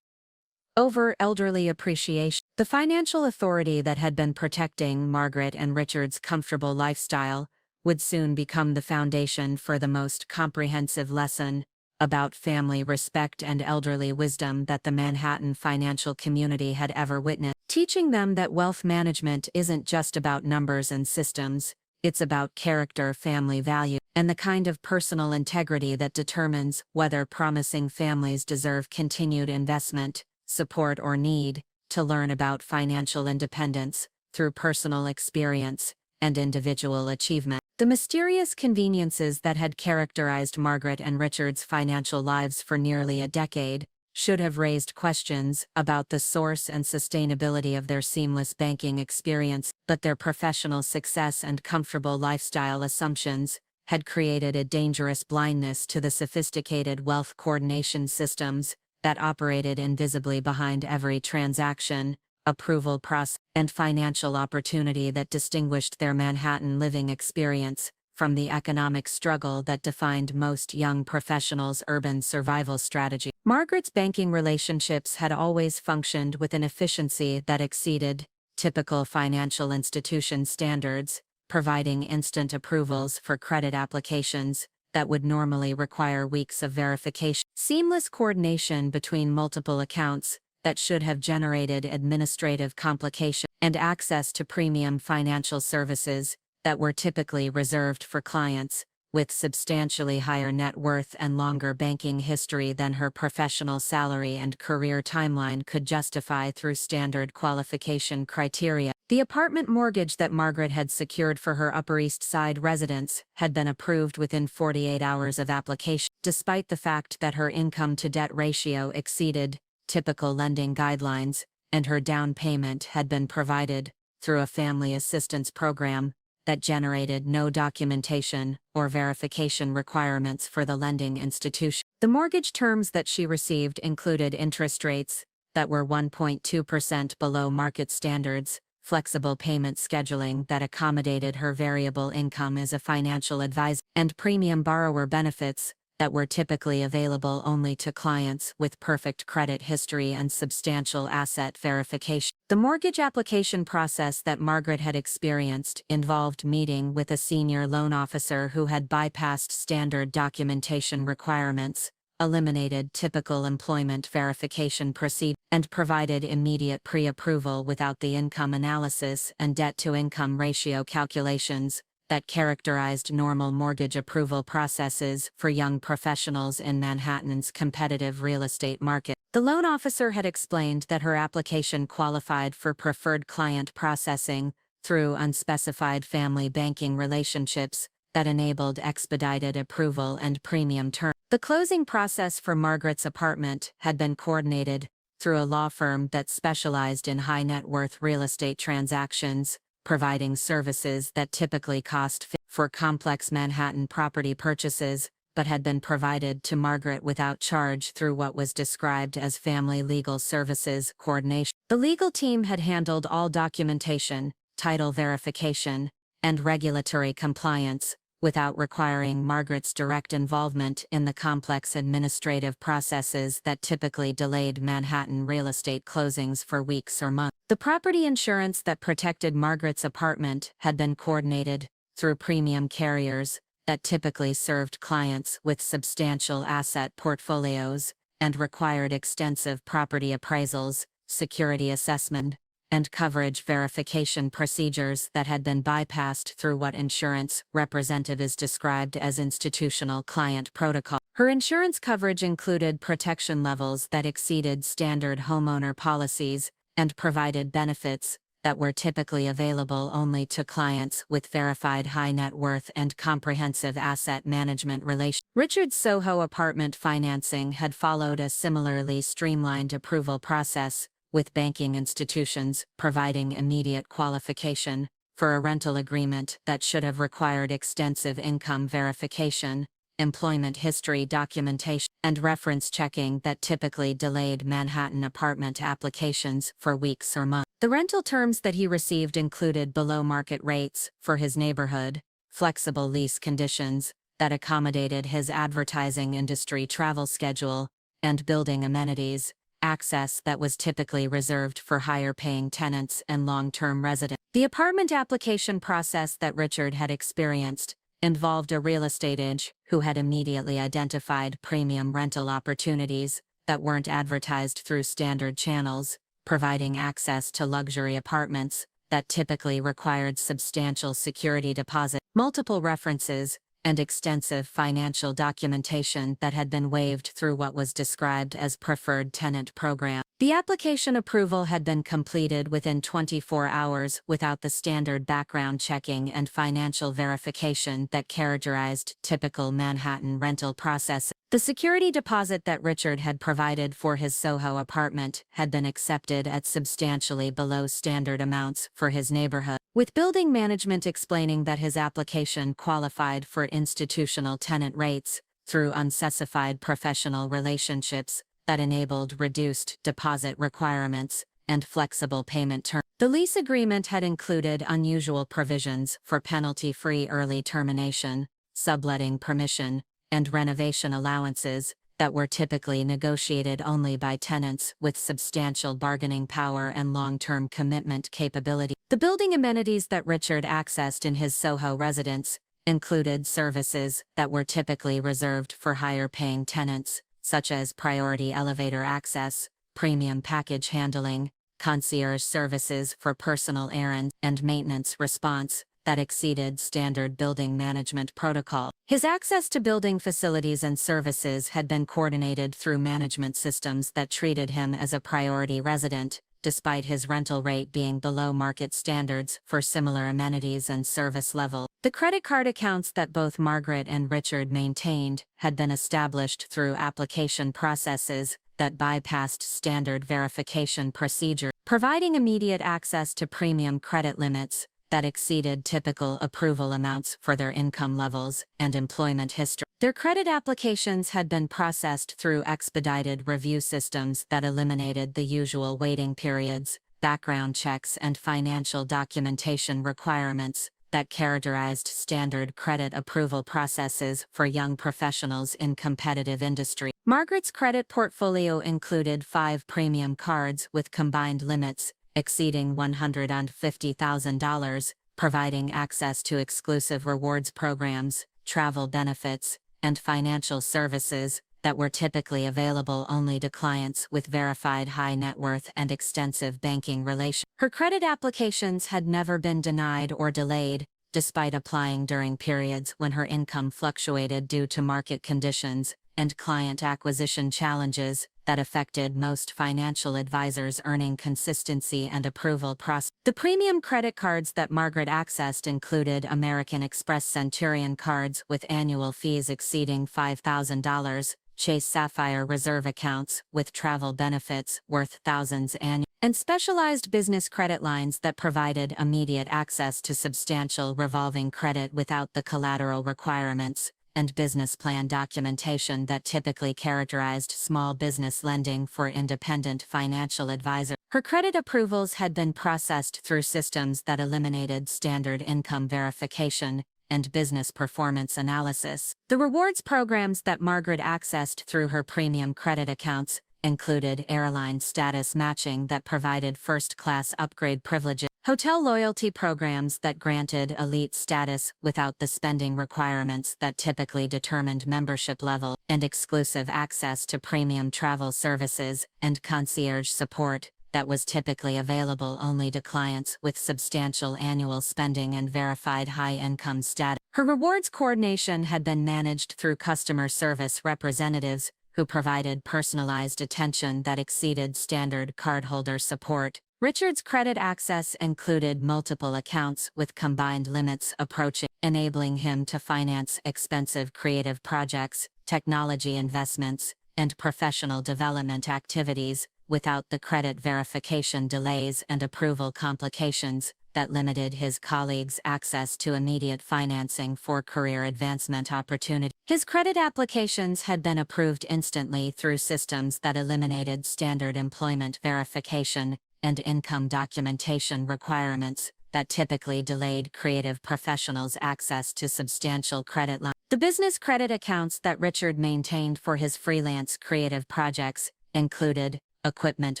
Over elderly appreciation. The financial authority that had been protecting Margaret and Richard's comfortable lifestyle would soon become the foundation for the most comprehensive lesson about family respect and elderly wisdom that the Manhattan financial community had ever witnessed, teaching them that wealth management isn't just about numbers and systems, it's about character, family value, and the kind of personal integrity that determines whether promising families deserve continued investment, support, or need to learn about financial independence through personal experience and individual achievement. The mysterious conveniences that had characterized Margaret and Richard's financial lives for nearly a decade should have raised questions about the source and sustainability of their seamless banking experience, but their professional success and comfortable lifestyle assumptions had created a dangerous blindness to the sophisticated wealth coordination systems that operated invisibly behind every transaction, approval process, and financial opportunity that distinguished their Manhattan living experience from the economic struggle that defined most young professionals' urban survival strategy. Margaret's banking relationships had always functioned with an efficiency that exceeded typical financial institution standards, providing instant approvals for credit applications that would normally require weeks of verification. Seamless coordination between multiple accounts that should have generated administrative complications, and access to premium financial services that were typically reserved for clients with substantially higher net worth and longer banking history than her professional salary and career timeline could justify through standard qualification criteria. The apartment mortgage that Margaret had secured for her Upper East Side residence had been approved within 48 hours of application, despite the fact that her income-to-debt ratio exceeded typical lending guidelines, and her down payment had been provided through a family assistance program that generated no documentation or verification requirements for the lending institution. The mortgage terms that she received included interest rates that were 1.2% below market standards, flexible payment scheduling that accommodated her variable income as a financial advisor, and premium borrower benefits that were typically available only to clients with perfect credit history and substantial asset verification. The mortgage application process that Margaret had experienced involved meeting with a senior loan officer who had bypassed standard documentation requirements, eliminated typical employment verification procedures, and provided immediate pre-approval without the income analysis and debt-to-income ratio calculations that characterized normal mortgage approval processes for young professionals in Manhattan's competitive real estate market. The loan officer had explained that her application qualified for preferred client processing through unspecified family banking relationships that enabled expedited approval and premium terms. The closing process for Margaret's apartment had been coordinated through a law firm that specialized in high-net-worth real estate transactions, providing services that typically cost for complex Manhattan property purchases, but had been provided to Margaret without charge through what was described as family legal services coordination. The legal team had handled all documentation, title verification, and regulatory compliance, without requiring Margaret's direct involvement in the complex administrative processes that typically delayed Manhattan real estate closings for weeks or months. The property insurance that protected Margaret's apartment had been coordinated through premium carriers that typically served clients with substantial asset portfolios and required extensive property appraisals, security assessment, and coverage verification procedures that had been bypassed through what insurance representatives described as institutional client protocol. Her insurance coverage included protection levels that exceeded standard homeowner policies and provided benefits that were typically available only to clients with verified high net worth and comprehensive asset management relations. Richard's Soho apartment financing had followed a similarly streamlined approval process, with banking institutions providing immediate qualification for a rental agreement that should have required extensive income verification, employment history documentation, and reference checking that typically delayed Manhattan apartment applications for weeks or months. The rental terms that he received included below-market rates for his neighborhood, flexible lease conditions that accommodated his advertising industry travel schedule, and building amenities, access that was typically reserved for higher-paying tenants and long-term residents. The apartment application process that Richard had experienced involved a real estate agent who had immediately identified premium rental opportunities that weren't advertised through standard channels, providing access to luxury apartments that typically required substantial security deposit, multiple references, and extensive financial documentation that had been waived through what was described as preferred tenant program. The application approval had been completed within 24 hours without the standard background checking and financial verification that characterized typical Manhattan rental process. The security deposit that Richard had provided for his Soho apartment had been accepted at substantially below standard amounts for his neighborhood, with building management explaining that his application qualified for institutional tenant rates through unspecified professional relationships that enabled reduced deposit requirements and flexible payment terms. The lease agreement had included unusual provisions for penalty-free early termination, subletting permission, and renovation allowances that were typically negotiated only by tenants with substantial bargaining power and long-term commitment capability. The building amenities that Richard accessed in his Soho residence included services that were typically reserved for higher-paying tenants, such as priority elevator access, premium package handling, concierge services for personal errands, and maintenance response that exceeded standard building management protocol. His access to building facilities and services had been coordinated through management systems that treated him as a priority resident, despite his rental rate being below market standards for similar amenities and service level. The credit card accounts that both Margaret and Richard maintained had been established through application processes that bypassed standard verification procedure, providing immediate access to premium credit limits that exceeded typical approval amounts for their income levels and employment history. Their credit applications had been processed through expedited review systems that eliminated the usual waiting periods, background checks, and financial documentation requirements that characterized standard credit approval processes for young professionals in competitive industry. Margaret's credit portfolio included 5 premium cards with combined limits exceeding $150,000, providing access to exclusive rewards programs, travel benefits, and financial services that were typically available only to clients with verified high net worth and extensive banking relations. Her credit applications had never been denied or delayed, despite applying during periods when her income fluctuated due to market conditions and client acquisition challenges that affected most financial advisors' earning consistency and approval process. The premium credit cards that Margaret accessed included American Express Centurion cards with annual fees exceeding $5,000, Chase Sapphire Reserve accounts with travel benefits worth thousands annually, and specialized business credit lines that provided immediate access to substantial revolving credit without the collateral requirements and business plan documentation that typically characterized small business lending for independent financial advisors. Her credit approvals had been processed through systems that eliminated standard income verification and business performance analysis. The rewards programs that Margaret accessed through her premium credit accounts included airline status matching that provided first-class upgrade privileges, hotel loyalty programs that granted elite status without the spending requirements that typically determined membership level, and exclusive access to premium travel services and concierge support that was typically available only to clients with substantial annual spending and verified high-income status. Her rewards coordination had been managed through customer service representatives who provided personalized attention that exceeded standard cardholder support. Richard's credit access included multiple accounts with combined limits approaching, enabling him to finance expensive creative projects, technology investments, and professional development activities without the credit verification delays and approval complications that limited his colleagues' access to immediate financing for career advancement opportunities. His credit applications had been approved instantly through systems that eliminated standard employment verification and income documentation requirements that typically delayed creative professionals' access to substantial credit lines. The business credit accounts that Richard maintained for his freelance creative projects included equipment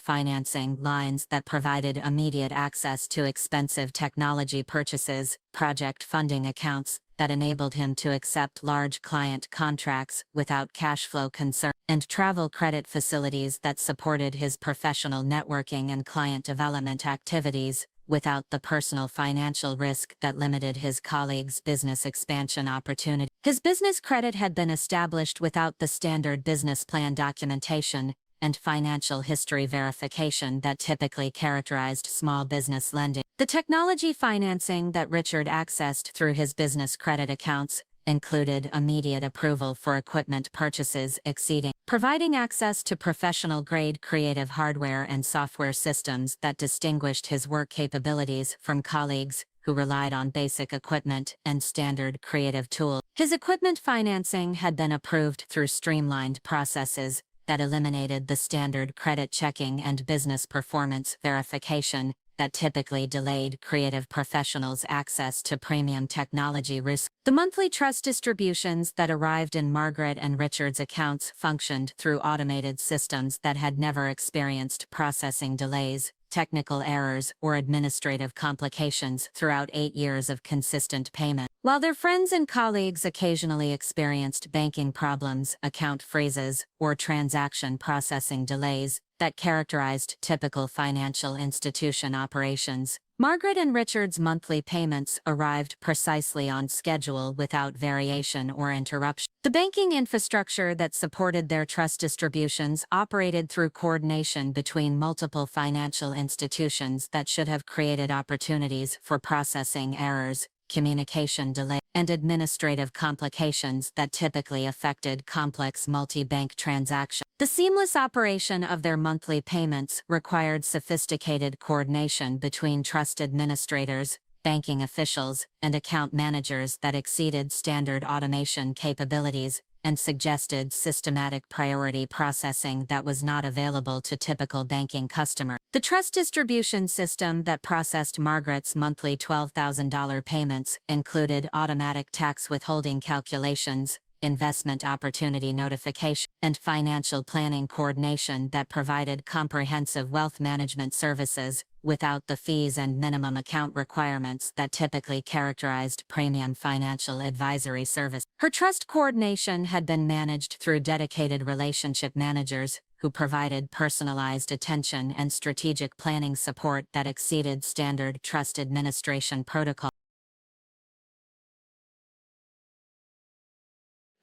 financing lines that provided immediate access to expensive technology purchases, project funding accounts that enabled him to accept large client contracts without cash flow concern, and travel credit facilities that supported his professional networking and client development activities without the personal financial risk that limited his colleagues' business expansion opportunity. His business credit had been established without the standard business plan documentation and financial history verification that typically characterized small business lending. The technology financing that Richard accessed through his business credit accounts included immediate approval for equipment purchases exceeding, providing access to professional-grade creative hardware and software systems that distinguished his work capabilities from colleagues who relied on basic equipment and standard creative tools. His equipment financing had been approved through streamlined processes that eliminated the standard credit checking and business performance verification that typically delayed creative professionals' access to premium technology risk. The monthly trust distributions that arrived in Margaret and Richard's accounts functioned through automated systems that had never experienced processing delays, technical errors, or administrative complications throughout 8 years of consistent payment. While their friends and colleagues occasionally experienced banking problems, account freezes, or transaction processing delays that characterized typical financial institution operations, Margaret and Richard's monthly payments arrived precisely on schedule without variation or interruption. The banking infrastructure that supported their trust distributions operated through coordination between multiple financial institutions that should have created opportunities for processing errors, communication delay, and administrative complications that typically affected complex multi-bank transactions. The seamless operation of their monthly payments required sophisticated coordination between trust administrators, banking officials, and account managers that exceeded standard automation capabilities and suggested systematic priority processing that was not available to typical banking customers. The trust distribution system that processed Margaret's monthly $12,000 payments included automatic tax withholding calculations, investment opportunity notification, and financial planning coordination that provided comprehensive wealth management services without the fees and minimum account requirements that typically characterized premium financial advisory service. Her trust coordination had been managed through dedicated relationship managers who provided personalized attention and strategic planning support that exceeded standard trust administration protocols.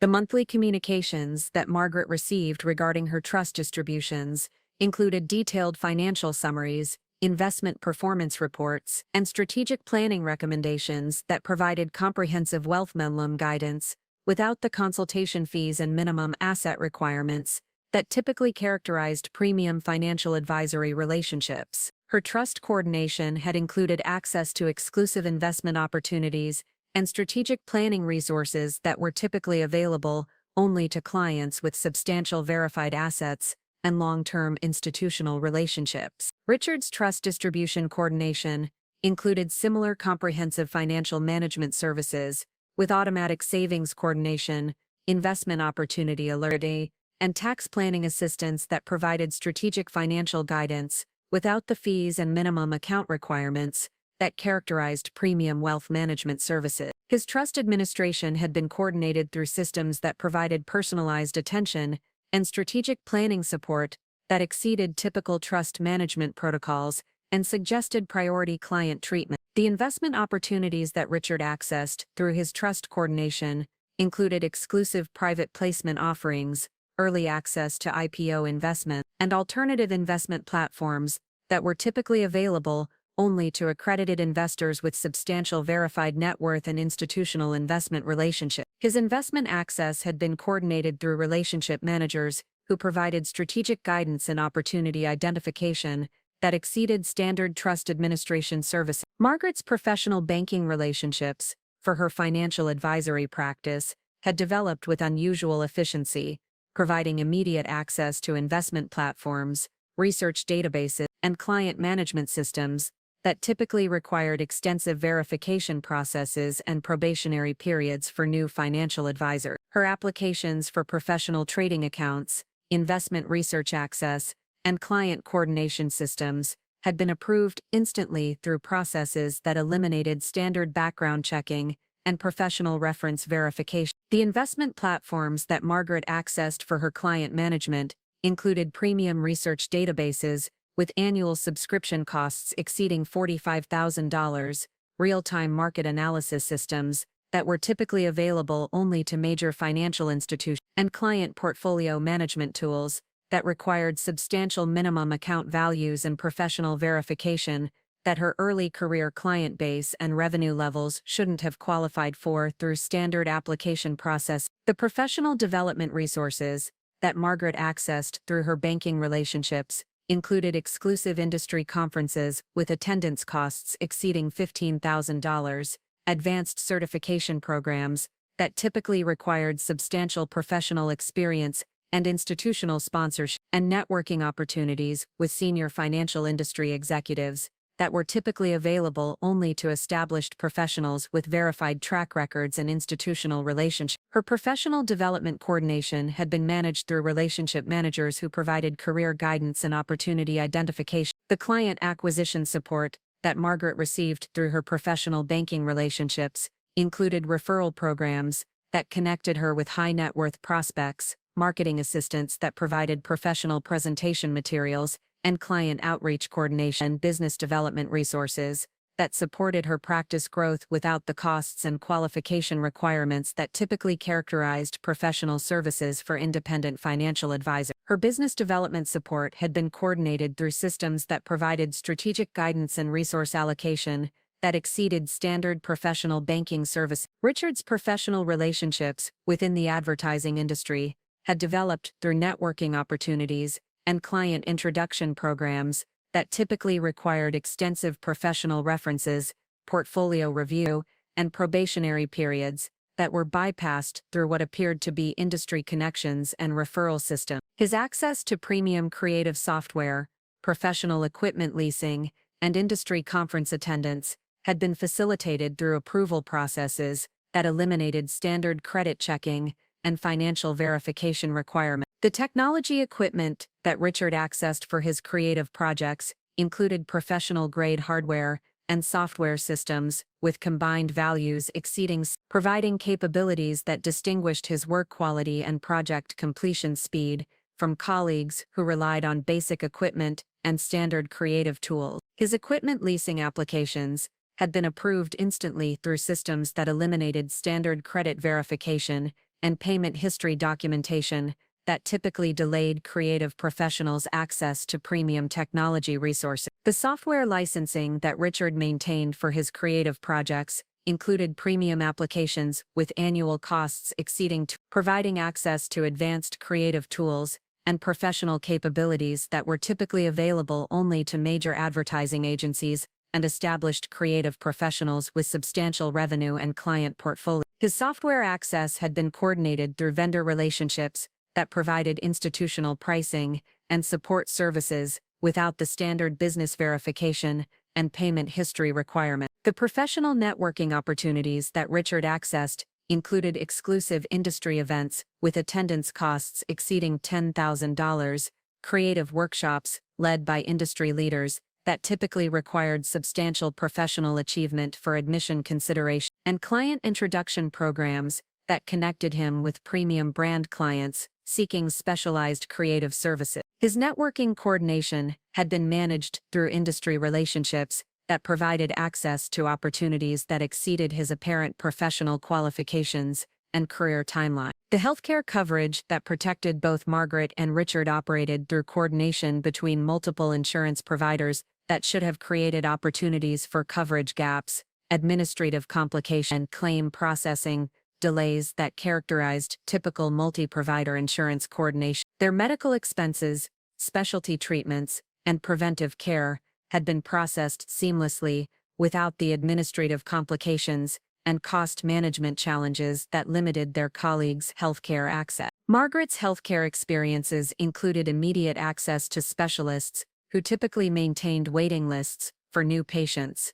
The monthly communications that Margaret received regarding her trust distributions included detailed financial summaries, investment performance reports, and strategic planning recommendations that provided comprehensive wealth minimum guidance without the consultation fees and minimum asset requirements that typically characterized premium financial advisory relationships. Her trust coordination had included access to exclusive investment opportunities and strategic planning resources that were typically available only to clients with substantial verified assets and long-term institutional relationships. Richard's trust distribution coordination included similar comprehensive financial management services with automatic savings coordination, investment opportunity alerting, and tax planning assistance that provided strategic financial guidance without the fees and minimum account requirements that characterized premium wealth management services. His trust administration had been coordinated through systems that provided personalized attention and strategic planning support that exceeded typical trust management protocols and suggested priority client treatment. The investment opportunities that Richard accessed through his trust coordination included exclusive private placement offerings, early access to IPO investment, and alternative investment platforms that were typically available only to accredited investors with substantial verified net worth and institutional investment relationships. His investment access had been coordinated through relationship managers who provided strategic guidance and opportunity identification that exceeded standard trust administration services. Margaret's professional banking relationships for her financial advisory practice had developed with unusual efficiency, providing immediate access to investment platforms, research databases, and client management systems that typically required extensive verification processes and probationary periods for new financial advisors. Her applications for professional trading accounts, investment research access, and client coordination systems had been approved instantly through processes that eliminated standard background checking and professional reference verification. The investment platforms that Margaret accessed for her client management included premium research databases with annual subscription costs exceeding $45,000, real-time market analysis systems that were typically available only to major financial institutions, and client portfolio management tools that required substantial minimum account values and professional verification that her early career client base and revenue levels shouldn't have qualified for through standard application process. The professional development resources that Margaret accessed through her banking relationships included exclusive industry conferences with attendance costs exceeding $15,000, advanced certification programs that typically required substantial professional experience and institutional sponsorship, and networking opportunities with senior financial industry executives that were typically available only to established professionals with verified track records and institutional relationships. Her professional development coordination had been managed through relationship managers who provided career guidance and opportunity identification. The client acquisition support that Margaret received through her professional banking relationships included referral programs that connected her with high net worth prospects, marketing assistants that provided professional presentation materials, and client outreach coordination. Business development resources that supported her practice growth without the costs and qualification requirements that typically characterized professional services for independent financial advisors. Her business development support had been coordinated through systems that provided strategic guidance and resource allocation that exceeded standard professional banking services. Richard's professional relationships within the advertising industry had developed through networking opportunities and client introduction programs that typically required extensive professional references, portfolio review, and probationary periods that were bypassed through what appeared to be industry connections and referral systems. His access to premium creative software, professional equipment leasing, and industry conference attendance had been facilitated through approval processes that eliminated standard credit checking and financial verification requirements. The technology equipment that Richard accessed for his creative projects included professional-grade hardware and software systems with combined values exceeding, providing capabilities that distinguished his work quality and project completion speed from colleagues who relied on basic equipment and standard creative tools. His equipment leasing applications had been approved instantly through systems that eliminated standard credit verification and payment history documentation that typically delayed creative professionals' access to premium technology resources. The software licensing that Richard maintained for his creative projects included premium applications with annual costs exceeding providing access to advanced creative tools and professional capabilities that were typically available only to major advertising agencies and established creative professionals with substantial revenue and client portfolios. His software access had been coordinated through vendor relationships that provided institutional pricing and support services without the standard business verification and payment history requirement. The professional networking opportunities that Richard accessed included exclusive industry events with attendance costs exceeding $10,000, creative workshops led by industry leaders that typically required substantial professional achievement for admission consideration, and client introduction programs that connected him with premium brand clients seeking specialized creative services. His networking coordination had been managed through industry relationships that provided access to opportunities that exceeded his apparent professional qualifications and career timeline. The healthcare coverage that protected both Margaret and Richard operated through coordination between multiple insurance providers that should have created opportunities for coverage gaps, administrative complication, and claim processing delays that characterized typical multi-provider insurance coordination. Their medical expenses, specialty treatments, and preventive care had been processed seamlessly without the administrative complications and cost management challenges that limited their colleagues' healthcare access. Margaret's healthcare experiences included immediate access to specialists who typically maintained waiting lists for new patients,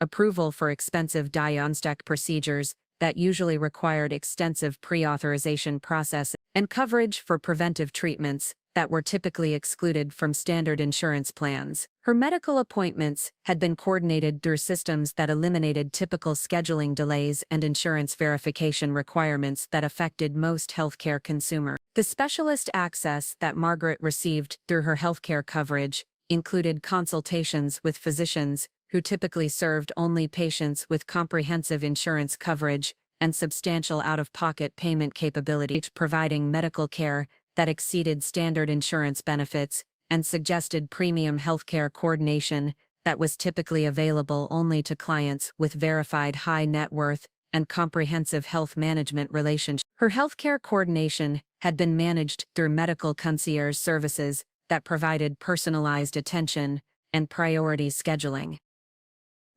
approval for expensive diagnostic procedures that usually required extensive pre-authorization process, and coverage for preventive treatments that were typically excluded from standard insurance plans. Her medical appointments had been coordinated through systems that eliminated typical scheduling delays and insurance verification requirements that affected most healthcare consumers. The specialist access that Margaret received through her healthcare coverage included consultations with physicians who typically served only patients with comprehensive insurance coverage and substantial out-of-pocket payment capability, providing medical care that exceeded standard insurance benefits and suggested premium healthcare coordination that was typically available only to clients with verified high net worth and comprehensive health management relationships. Her healthcare coordination had been managed through medical concierge services that provided personalized attention and priority scheduling.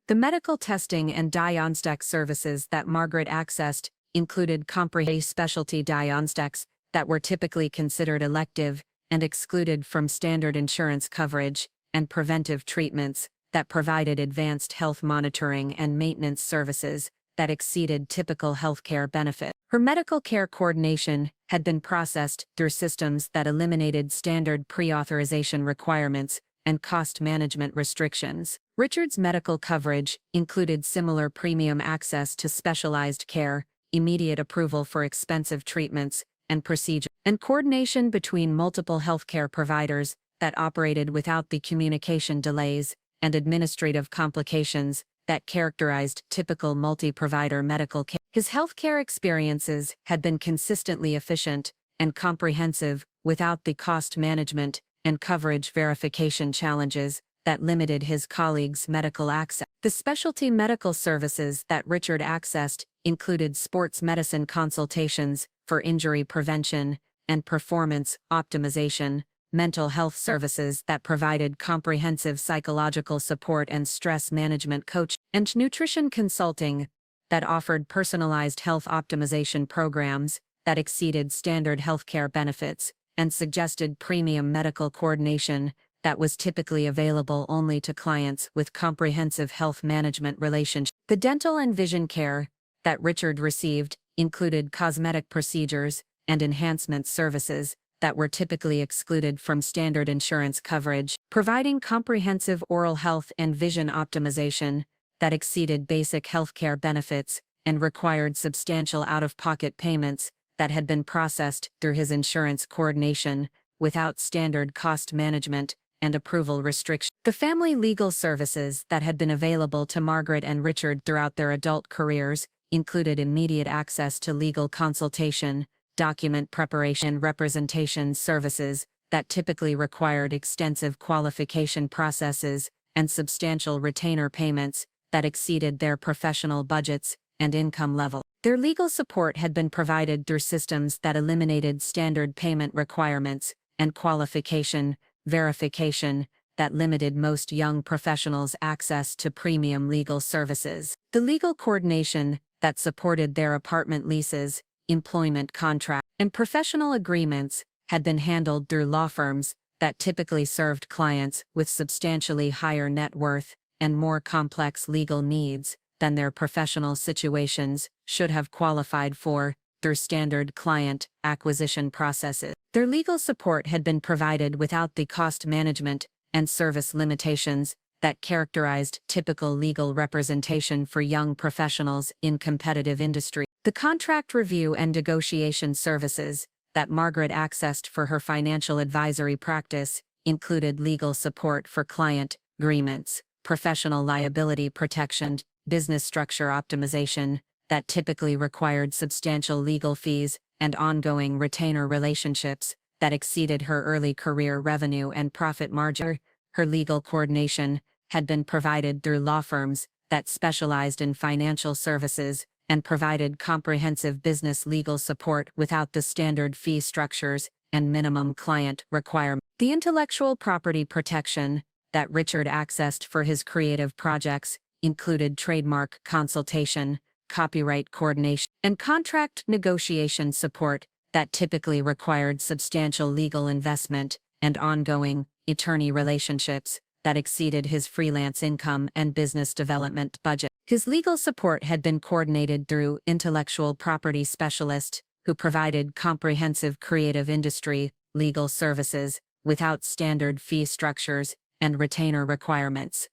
The medical testing and diagnostic services that Margaret accessed included comprehensive specialty diagnostics that were typically considered elective and excluded from standard insurance coverage, and preventive treatments that provided advanced health monitoring and maintenance services that exceeded typical healthcare benefits. Her medical care coordination had been processed through systems that eliminated standard pre-authorization requirements and cost management restrictions. Richard's medical coverage included similar premium access to specialized care, immediate approval for expensive treatments and procedures, and coordination between multiple healthcare providers that operated without the communication delays and administrative complications that characterized typical multi-provider medical care. His healthcare experiences had been consistently efficient and comprehensive without the cost management and coverage verification challenges that limited his colleagues' medical access. The specialty medical services that Richard accessed included sports medicine consultations for injury prevention and performance optimization, mental health services that provided comprehensive psychological support and stress management coaching, and nutrition consulting that offered personalized health optimization programs that exceeded standard healthcare benefits and suggested premium medical coordination that was typically available only to clients with comprehensive health management relationships. The dental and vision care that Richard received included cosmetic procedures and enhancement services that were typically excluded from standard insurance coverage, providing comprehensive oral health and vision optimization that exceeded basic healthcare benefits and required substantial out-of-pocket payments that had been processed through his insurance coordination without standard cost management and approval restrictions. The family legal services that had been available to Margaret and Richard throughout their adult careers included immediate access to legal consultation, document preparation, and representation services that typically required extensive qualification processes and substantial retainer payments that exceeded their professional budgets and income level. Their legal support had been provided through systems that eliminated standard payment requirements and qualification verification that limited most young professionals' access to premium legal services. The legal coordination that supported their apartment leases, employment contracts, and professional agreements had been handled through law firms that typically served clients with substantially higher net worth and more complex legal needs than their professional situations should have qualified for through standard client acquisition processes. Their legal support had been provided without the cost management and service limitations that characterized typical legal representation for young professionals in competitive industry. The contract review and negotiation services that Margaret accessed for her financial advisory practice included legal support for client agreements, professional liability protection, business structure optimization that typically required substantial legal fees and ongoing retainer relationships that exceeded her early career revenue and profit margin. Her legal coordination had been provided through law firms that specialized in financial services and provided comprehensive business legal support without the standard fee structures and minimum client requirements. The intellectual property protection that Richard accessed for his creative projects included trademark consultation, copyright coordination, and contract negotiation support that typically required substantial legal investment and ongoing attorney relationships that exceeded his freelance income and business development budget. His legal support had been coordinated through intellectual property specialists who provided comprehensive creative industry legal services without standard fee structures and retainer requirements.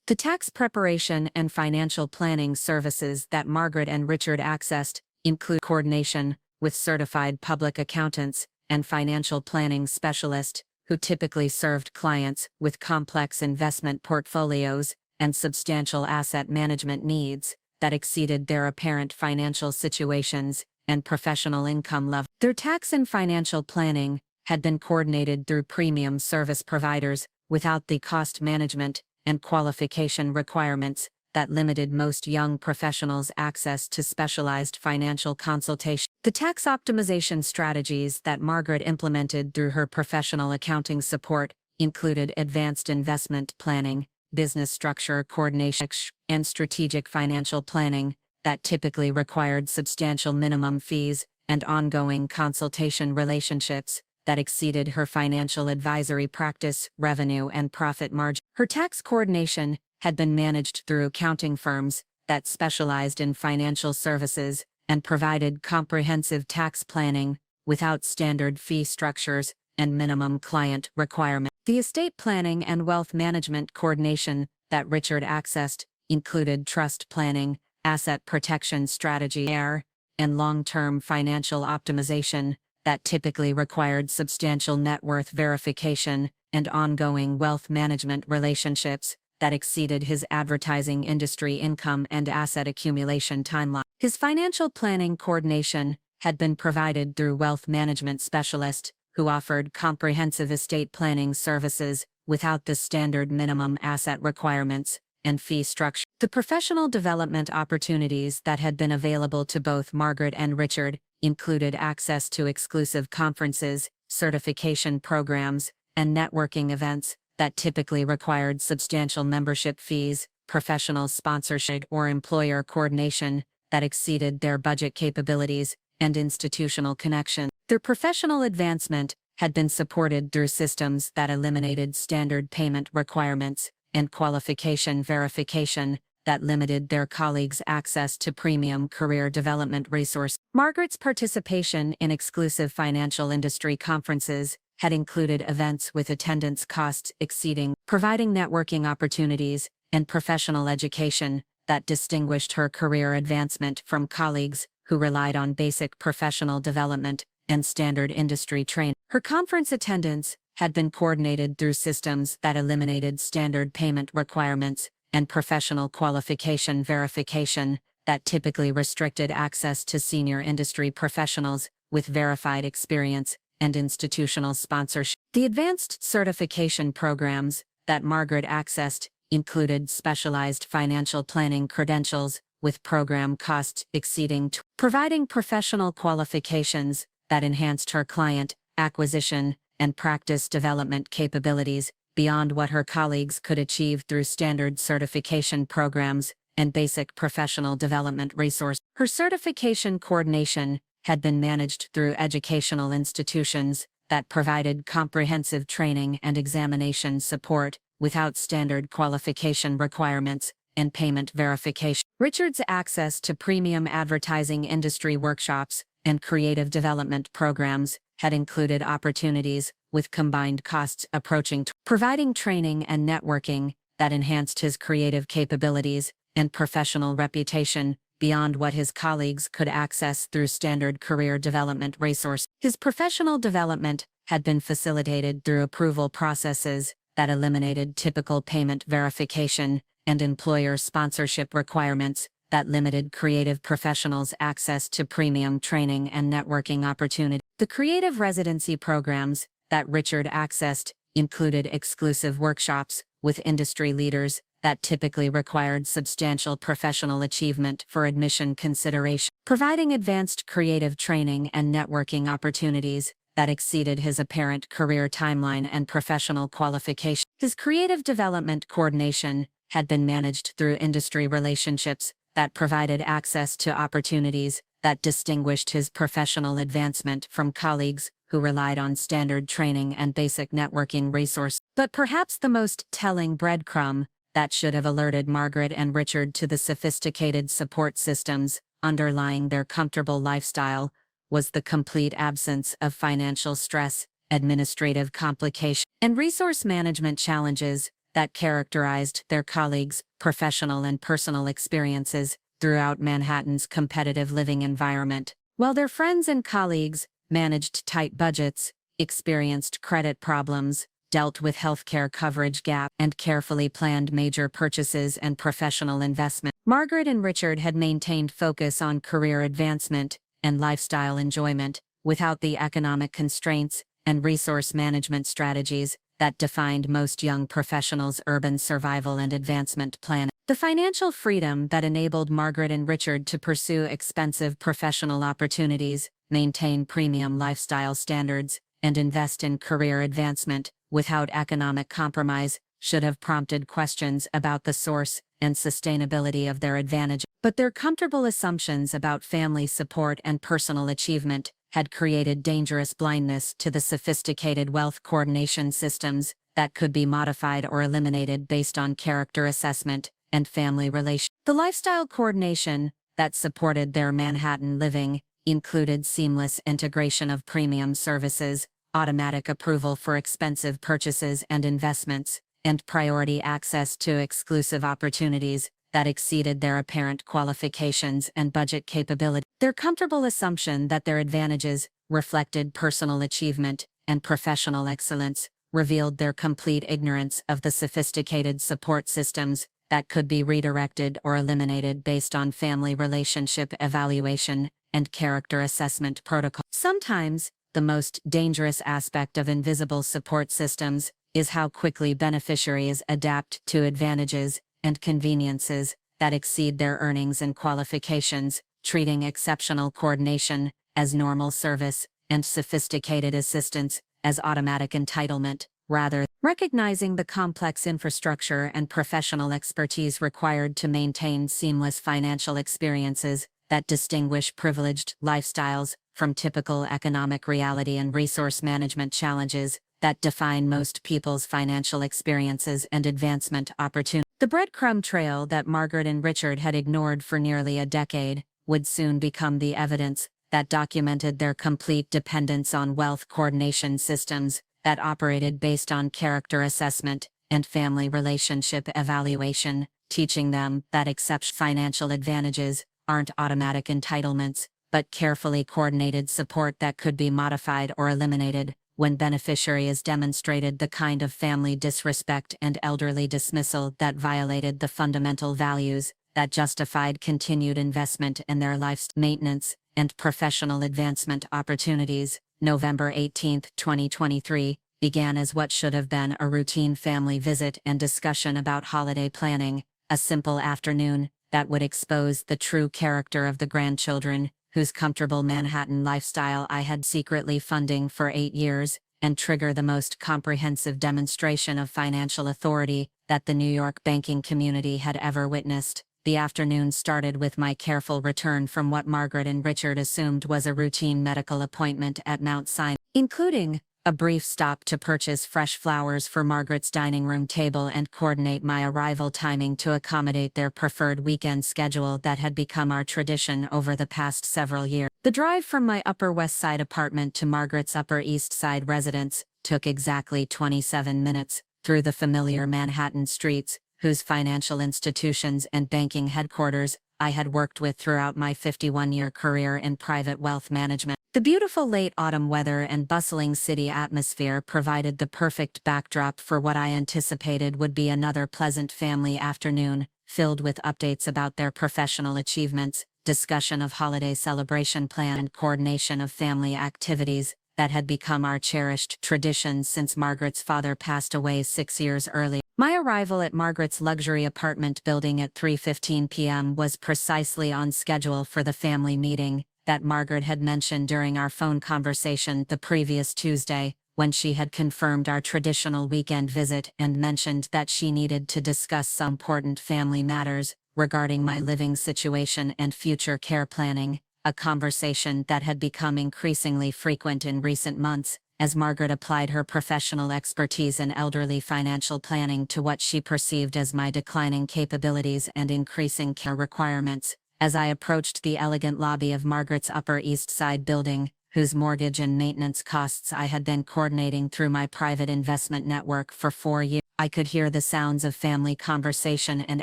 The tax preparation and financial planning services that Margaret and Richard accessed include coordination with certified public accountants and financial planning specialists who typically served clients with complex investment portfolios and substantial asset management needs that exceeded their apparent financial situations and professional income level. Their tax and financial planning had been coordinated through premium service providers without the cost management and qualification requirements that limited most young professionals' access to specialized financial consultation. The tax optimization strategies that Margaret implemented through her professional accounting support included advanced investment planning, business structure coordination, and strategic financial planning that typically required substantial minimum fees and ongoing consultation relationships that exceeded her financial advisory practice, revenue, and profit margin. Her tax coordination had been managed through accounting firms that specialized in financial services and provided comprehensive tax planning without standard fee structures and minimum client requirements. The estate planning and wealth management coordination that Richard accessed included trust planning, asset protection strategy, and long-term financial optimization that typically required substantial net worth verification and ongoing wealth management relationships that exceeded his advertising industry income and asset accumulation timeline. His financial planning coordination had been provided through wealth management specialist, who offered comprehensive estate planning services without the standard minimum asset requirements and fee structure. The professional development opportunities that had been available to both Margaret and Richard included access to exclusive conferences, certification programs, and networking events that typically required substantial membership fees, professional sponsorship or employer coordination that exceeded their budget capabilities, and institutional connection. Their professional advancement had been supported through systems that eliminated standard payment requirements and qualification verification that limited their colleagues' access to premium career development resources. Margaret's participation in exclusive financial industry conferences had included events with attendance costs exceeding, providing networking opportunities and professional education that distinguished her career advancement from colleagues who relied on basic professional development and standard industry training. Her conference attendance had been coordinated through systems that eliminated standard payment requirements and professional qualification verification that typically restricted access to senior industry professionals with verified experience and institutional sponsorship. The advanced certification programs that Margaret accessed included specialized financial planning credentials, with program costs exceeding, providing professional qualifications that enhanced her client acquisition and practice development capabilities beyond what her colleagues could achieve through standard certification programs and basic professional development resources. Her certification coordination had been managed through educational institutions that provided comprehensive training and examination support without standard qualification requirements and payment verification. Richard's access to premium advertising industry workshops and creative development programs had included opportunities with combined costs approaching, providing training and networking that enhanced his creative capabilities and professional reputation beyond what his colleagues could access through standard career development resources. His professional development had been facilitated through approval processes that eliminated typical payment verification and employer sponsorship requirements that limited creative professionals' access to premium training and networking opportunities. The creative residency programs that Richard accessed included exclusive workshops with industry leaders that typically required substantial professional achievement for admission consideration, providing advanced creative training and networking opportunities that exceeded his apparent career timeline and professional qualification. His creative development coordination had been managed through industry relationships that provided access to opportunities that distinguished his professional advancement from colleagues who relied on standard training and basic networking resources. But perhaps the most telling breadcrumb that should have alerted Margaret and Richard to the sophisticated support systems underlying their comfortable lifestyle was the complete absence of financial stress, administrative complications, and resource management challenges that characterized their colleagues' professional and personal experiences throughout Manhattan's competitive living environment. While their friends and colleagues managed tight budgets, experienced credit problems, dealt with healthcare coverage gaps, and carefully planned major purchases and professional investment, Margaret and Richard had maintained focus on career advancement and lifestyle enjoyment without the economic constraints and resource management strategies that defined most young professionals' urban survival and advancement planning. The financial freedom that enabled Margaret and Richard to pursue expensive professional opportunities, maintain premium lifestyle standards, and invest in career advancement without economic compromise should have prompted questions about the source and sustainability of their advantage. But their comfortable assumptions about family support and personal achievement had created dangerous blindness to the sophisticated wealth coordination systems that could be modified or eliminated based on character assessment and family relations. The lifestyle coordination that supported their Manhattan living included seamless integration of premium services, automatic approval for expensive purchases and investments, and priority access to exclusive opportunities that exceeded their apparent qualifications and budget capability. Their comfortable assumption that their advantages reflected personal achievement and professional excellence revealed their complete ignorance of the sophisticated support systems that could be redirected or eliminated based on family relationship evaluation and character assessment protocol. Sometimes, the most dangerous aspect of invisible support systems is how quickly beneficiaries adapt to advantages and conveniences that exceed their earnings and qualifications, treating exceptional coordination as normal service and sophisticated assistance as automatic entitlement, rather. Recognizing the complex infrastructure and professional expertise required to maintain seamless financial experiences that distinguish privileged lifestyles from typical economic reality and resource management challenges that define most people's financial experiences and advancement opportunities. The breadcrumb trail that Margaret and Richard had ignored for nearly a decade would soon become the evidence that documented their complete dependence on wealth coordination systems that operated based on character assessment and family relationship evaluation, teaching them that exceptional financial advantages aren't automatic entitlements, but carefully coordinated support that could be modified or eliminated when beneficiaries demonstrated the kind of family disrespect and elderly dismissal that violated the fundamental values that justified continued investment in their life's maintenance and professional advancement opportunities. November 18, 2023, began as what should have been a routine family visit and discussion about holiday planning, a simple afternoon that would expose the true character of the grandchildren, whose comfortable Manhattan lifestyle I had secretly funding for 8 years, and trigger the most comprehensive demonstration of financial authority that the New York banking community had ever witnessed. The afternoon started with my careful return from what Margaret and Richard assumed was a routine medical appointment at Mount Sinai, including a brief stop to purchase fresh flowers for Margaret's dining room table and coordinate my arrival timing to accommodate their preferred weekend schedule that had become our tradition over the past several years. The drive from my Upper West Side apartment to Margaret's Upper East Side residence took exactly 27 minutes, through the familiar Manhattan streets, whose financial institutions and banking headquarters I had worked with throughout my 51-year career in private wealth management. The beautiful late autumn weather and bustling city atmosphere provided the perfect backdrop for what I anticipated would be another pleasant family afternoon, filled with updates about their professional achievements, discussion of holiday celebration plan, and coordination of family activities that had become our cherished traditions since Margaret's father passed away 6 years earlier. My arrival at Margaret's luxury apartment building at 3:15 p.m. was precisely on schedule for the family meeting that Margaret had mentioned during our phone conversation the previous Tuesday, when she had confirmed our traditional weekend visit and mentioned that she needed to discuss some important family matters regarding my living situation and future care planning, a conversation that had become increasingly frequent in recent months, as Margaret applied her professional expertise in elderly financial planning to what she perceived as my declining capabilities and increasing care requirements. As I approached the elegant lobby of Margaret's Upper East Side building, whose mortgage and maintenance costs I had been coordinating through my private investment network for 4 years, I could hear the sounds of family conversation and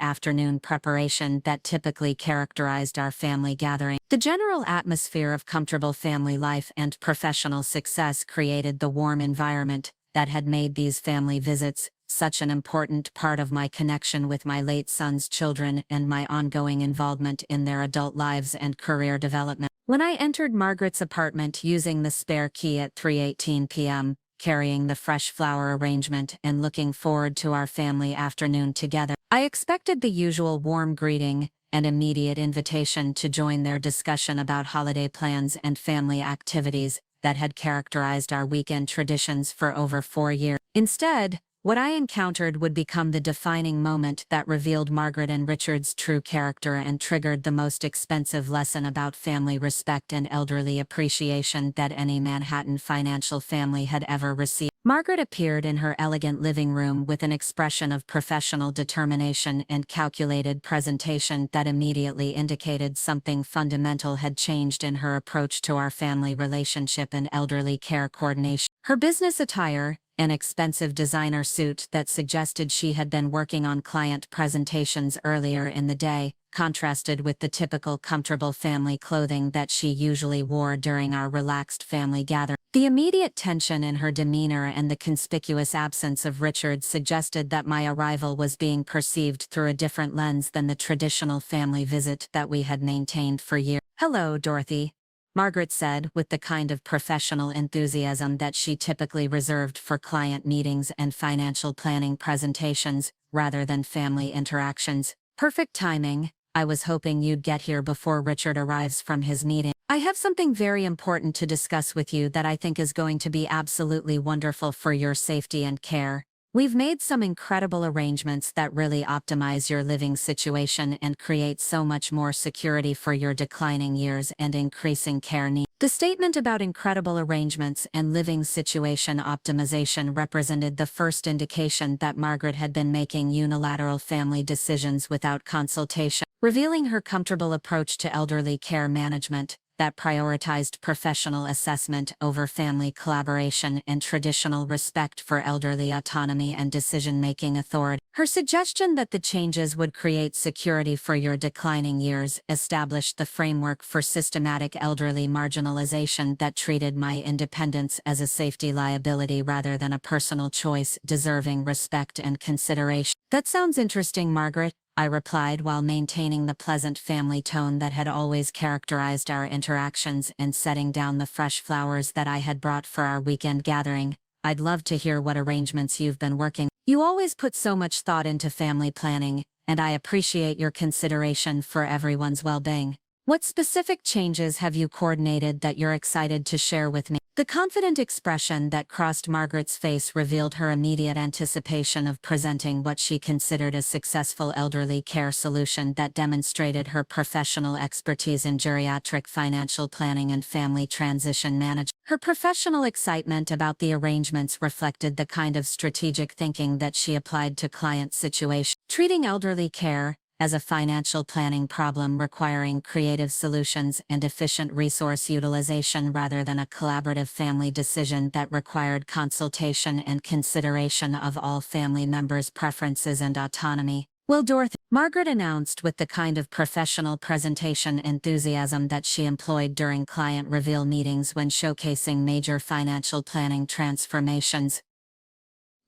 afternoon preparation that typically characterized our family gathering. The general atmosphere of comfortable family life and professional success created the warm environment that had made these family visits such an important part of my connection with my late son's children and my ongoing involvement in their adult lives and career development. When I entered Margaret's apartment using the spare key at 3:18 p.m., carrying the fresh flower arrangement and looking forward to our family afternoon together, I expected the usual warm greeting and immediate invitation to join their discussion about holiday plans and family activities that had characterized our weekend traditions for over 4 years. Instead, what I encountered would become the defining moment that revealed Margaret and Richard's true character and triggered the most expensive lesson about family respect and elderly appreciation that any Manhattan financial family had ever received. Margaret appeared in her elegant living room with an expression of professional determination and calculated presentation that immediately indicated something fundamental had changed in her approach to our family relationship and elderly care coordination. Her business attire, an expensive designer suit that suggested she had been working on client presentations earlier in the day, contrasted with the typical comfortable family clothing that she usually wore during our relaxed family gathering. The immediate tension in her demeanor and the conspicuous absence of Richard suggested that my arrival was being perceived through a different lens than the traditional family visit that we had maintained for years. "Hello, Dorothy," Margaret said with the kind of professional enthusiasm that she typically reserved for client meetings and financial planning presentations, rather than family interactions. "Perfect timing. I was hoping you'd get here before Richard arrives from his meeting. I have something very important to discuss with you that I think is going to be absolutely wonderful for your safety and care. We've made some incredible arrangements that really optimize your living situation and create so much more security for your declining years and increasing care needs." The statement about incredible arrangements and living situation optimization represented the first indication that Margaret had been making unilateral family decisions without consultation, revealing her comfortable approach to elderly care management that prioritized professional assessment over family collaboration and traditional respect for elderly autonomy and decision-making authority. Her suggestion that the changes would create security for your declining years established the framework for systematic elderly marginalization that treated my independence as a safety liability rather than a personal choice deserving respect and consideration. "That sounds interesting, Margaret," I replied while maintaining the pleasant family tone that had always characterized our interactions and setting down the fresh flowers that I had brought for our weekend gathering. "I'd love to hear what arrangements you've been working. You always put so much thought into family planning, and I appreciate your consideration for everyone's well-being. What specific changes have you coordinated that you're excited to share with me?" The confident expression that crossed Margaret's face revealed her immediate anticipation of presenting what she considered a successful elderly care solution that demonstrated her professional expertise in geriatric financial planning and family transition management. Her professional excitement about the arrangements reflected the kind of strategic thinking that she applied to client situations, treating elderly care as a financial planning problem requiring creative solutions and efficient resource utilization rather than a collaborative family decision that required consultation and consideration of all family members' preferences and autonomy. "Well, Dorothy," Margaret announced with the kind of professional presentation enthusiasm that she employed during client reveal meetings when showcasing major financial planning transformations,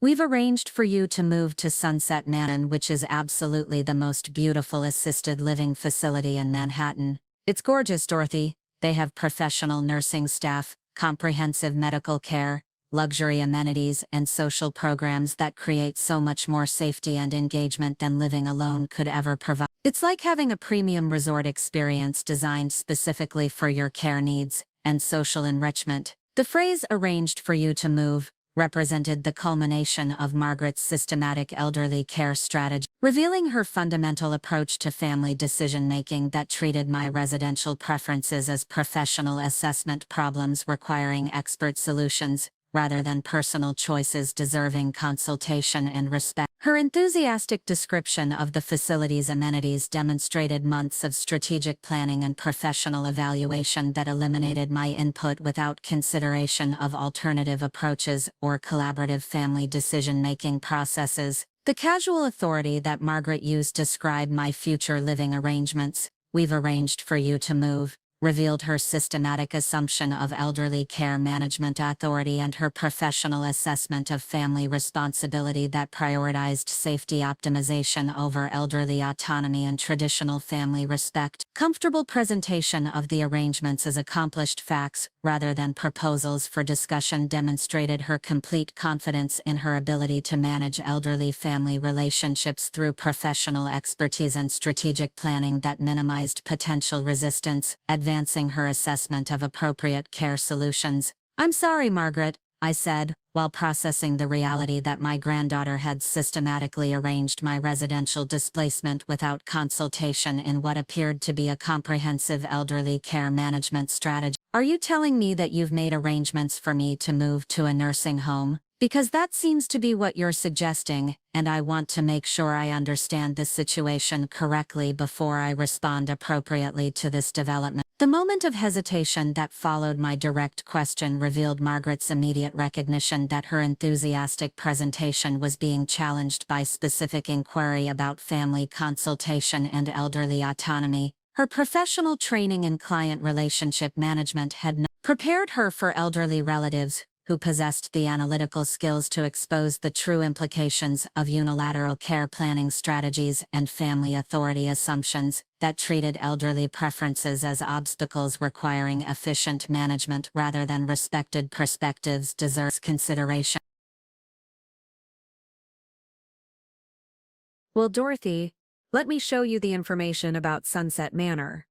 "we've arranged for you to move to Sunset Manor, which is absolutely the most beautiful assisted living facility in Manhattan. It's gorgeous, Dorothy. They have professional nursing staff, comprehensive medical care, luxury amenities, and social programs that create so much more safety and engagement than living alone could ever provide. It's like having a premium resort experience designed specifically for your care needs and social enrichment." The phrase "arranged for you to move" represented the culmination of Margaret's systematic elderly care strategy, revealing her fundamental approach to family decision-making that treated my residential preferences as professional assessment problems requiring expert solutions, rather than personal choices deserving consultation and respect. Her enthusiastic description of the facility's amenities demonstrated months of strategic planning and professional evaluation that eliminated my input without consideration of alternative approaches or collaborative family decision-making processes. The casual authority that Margaret used to describe my future living arrangements, "we've arranged for you to move," revealed her systematic assumption of elderly care management authority and her professional assessment of family responsibility that prioritized safety optimization over elderly autonomy and traditional family respect. Comfortable presentation of the arrangements as accomplished facts, rather than proposals for discussion, demonstrated her complete confidence in her ability to manage elderly family relationships through professional expertise and strategic planning that minimized potential resistance, advancing her assessment of appropriate care solutions. "I'm sorry, Margaret," I said, while processing the reality that my granddaughter had systematically arranged my residential displacement without consultation in what appeared to be a comprehensive elderly care management strategy. "Are you telling me that you've made arrangements for me to move to a nursing home? Because that seems to be what you're suggesting, and I want to make sure I understand this situation correctly before I respond appropriately to this development." The moment of hesitation that followed my direct question revealed Margaret's immediate recognition that her enthusiastic presentation was being challenged by specific inquiry about family consultation and elderly autonomy. Her professional training in client relationship management had not prepared her for elderly relatives who possessed the analytical skills to expose the true implications of unilateral care planning strategies and family authority assumptions that treated elderly preferences as obstacles requiring efficient management rather than respected perspectives deserves consideration. Well, Dorothy, let me show you the information about Sunset Manor.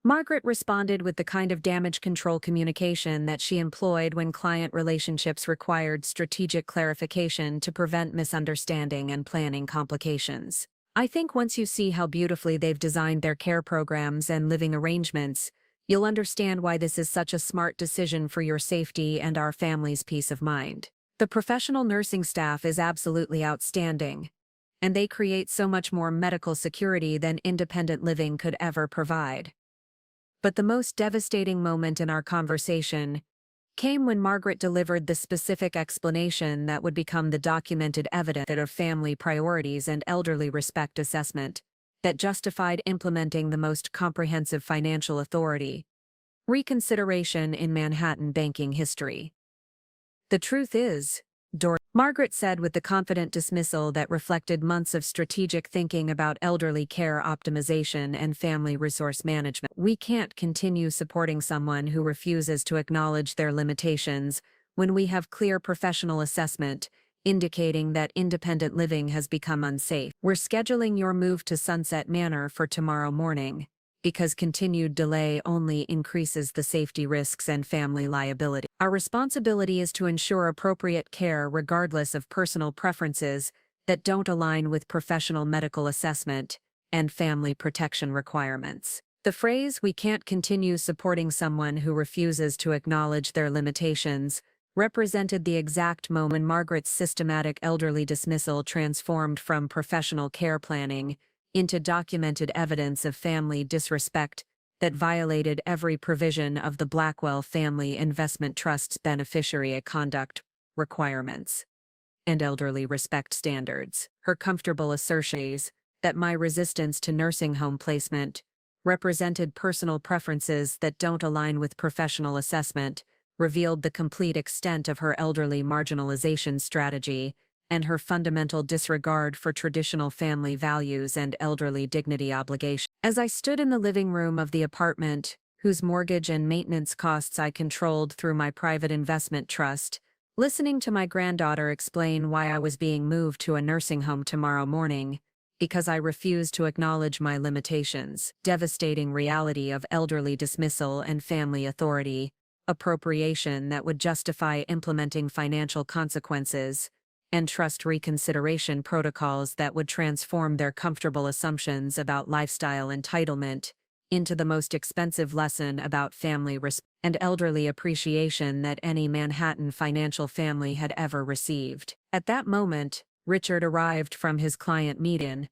Margaret responded with the kind of damage control communication that she employed when client relationships required strategic clarification to prevent misunderstanding and planning complications. I think once you see how beautifully they've designed their care programs and living arrangements, you'll understand why this is such a smart decision for your safety and our family's peace of mind. The professional nursing staff is absolutely outstanding, and they create so much more medical security than independent living could ever provide. But the most devastating moment in our conversation came when Margaret delivered the specific explanation that would become the documented evidence of family priorities and elderly respect assessment that justified implementing the most comprehensive financial authority reconsideration in Manhattan banking history. The truth is, Margaret said with the confident dismissal that reflected months of strategic thinking about elderly care optimization and family resource management, we can't continue supporting someone who refuses to acknowledge their limitations when we have clear professional assessment indicating that independent living has become unsafe. We're scheduling your move to Sunset Manor for tomorrow morning, because continued delay only increases the safety risks and family liability. Our responsibility is to ensure appropriate care regardless of personal preferences that don't align with professional medical assessment and family protection requirements. The phrase, "we can't continue supporting someone who refuses to acknowledge their limitations," represented the exact moment when Margaret's systematic elderly dismissal transformed from professional care planning into documented evidence of family disrespect that violated every provision of the Blackwell Family Investment Trust's beneficiary conduct requirements and elderly respect standards. Her comfortable assertions that my resistance to nursing home placement represented personal preferences that don't align with professional assessment revealed the complete extent of her elderly marginalization strategy and her fundamental disregard for traditional family values and elderly dignity obligations. As I stood in the living room of the apartment, whose mortgage and maintenance costs I controlled through my private investment trust, listening to my granddaughter explain why I was being moved to a nursing home tomorrow morning, because I refused to acknowledge my limitations, devastating reality of elderly dismissal and family authority, appropriation that would justify implementing financial consequences, and trust reconsideration protocols that would transform their comfortable assumptions about lifestyle entitlement into the most expensive lesson about family respect and elderly appreciation that any Manhattan financial family had ever received. At that moment, Richard arrived from his client meeting,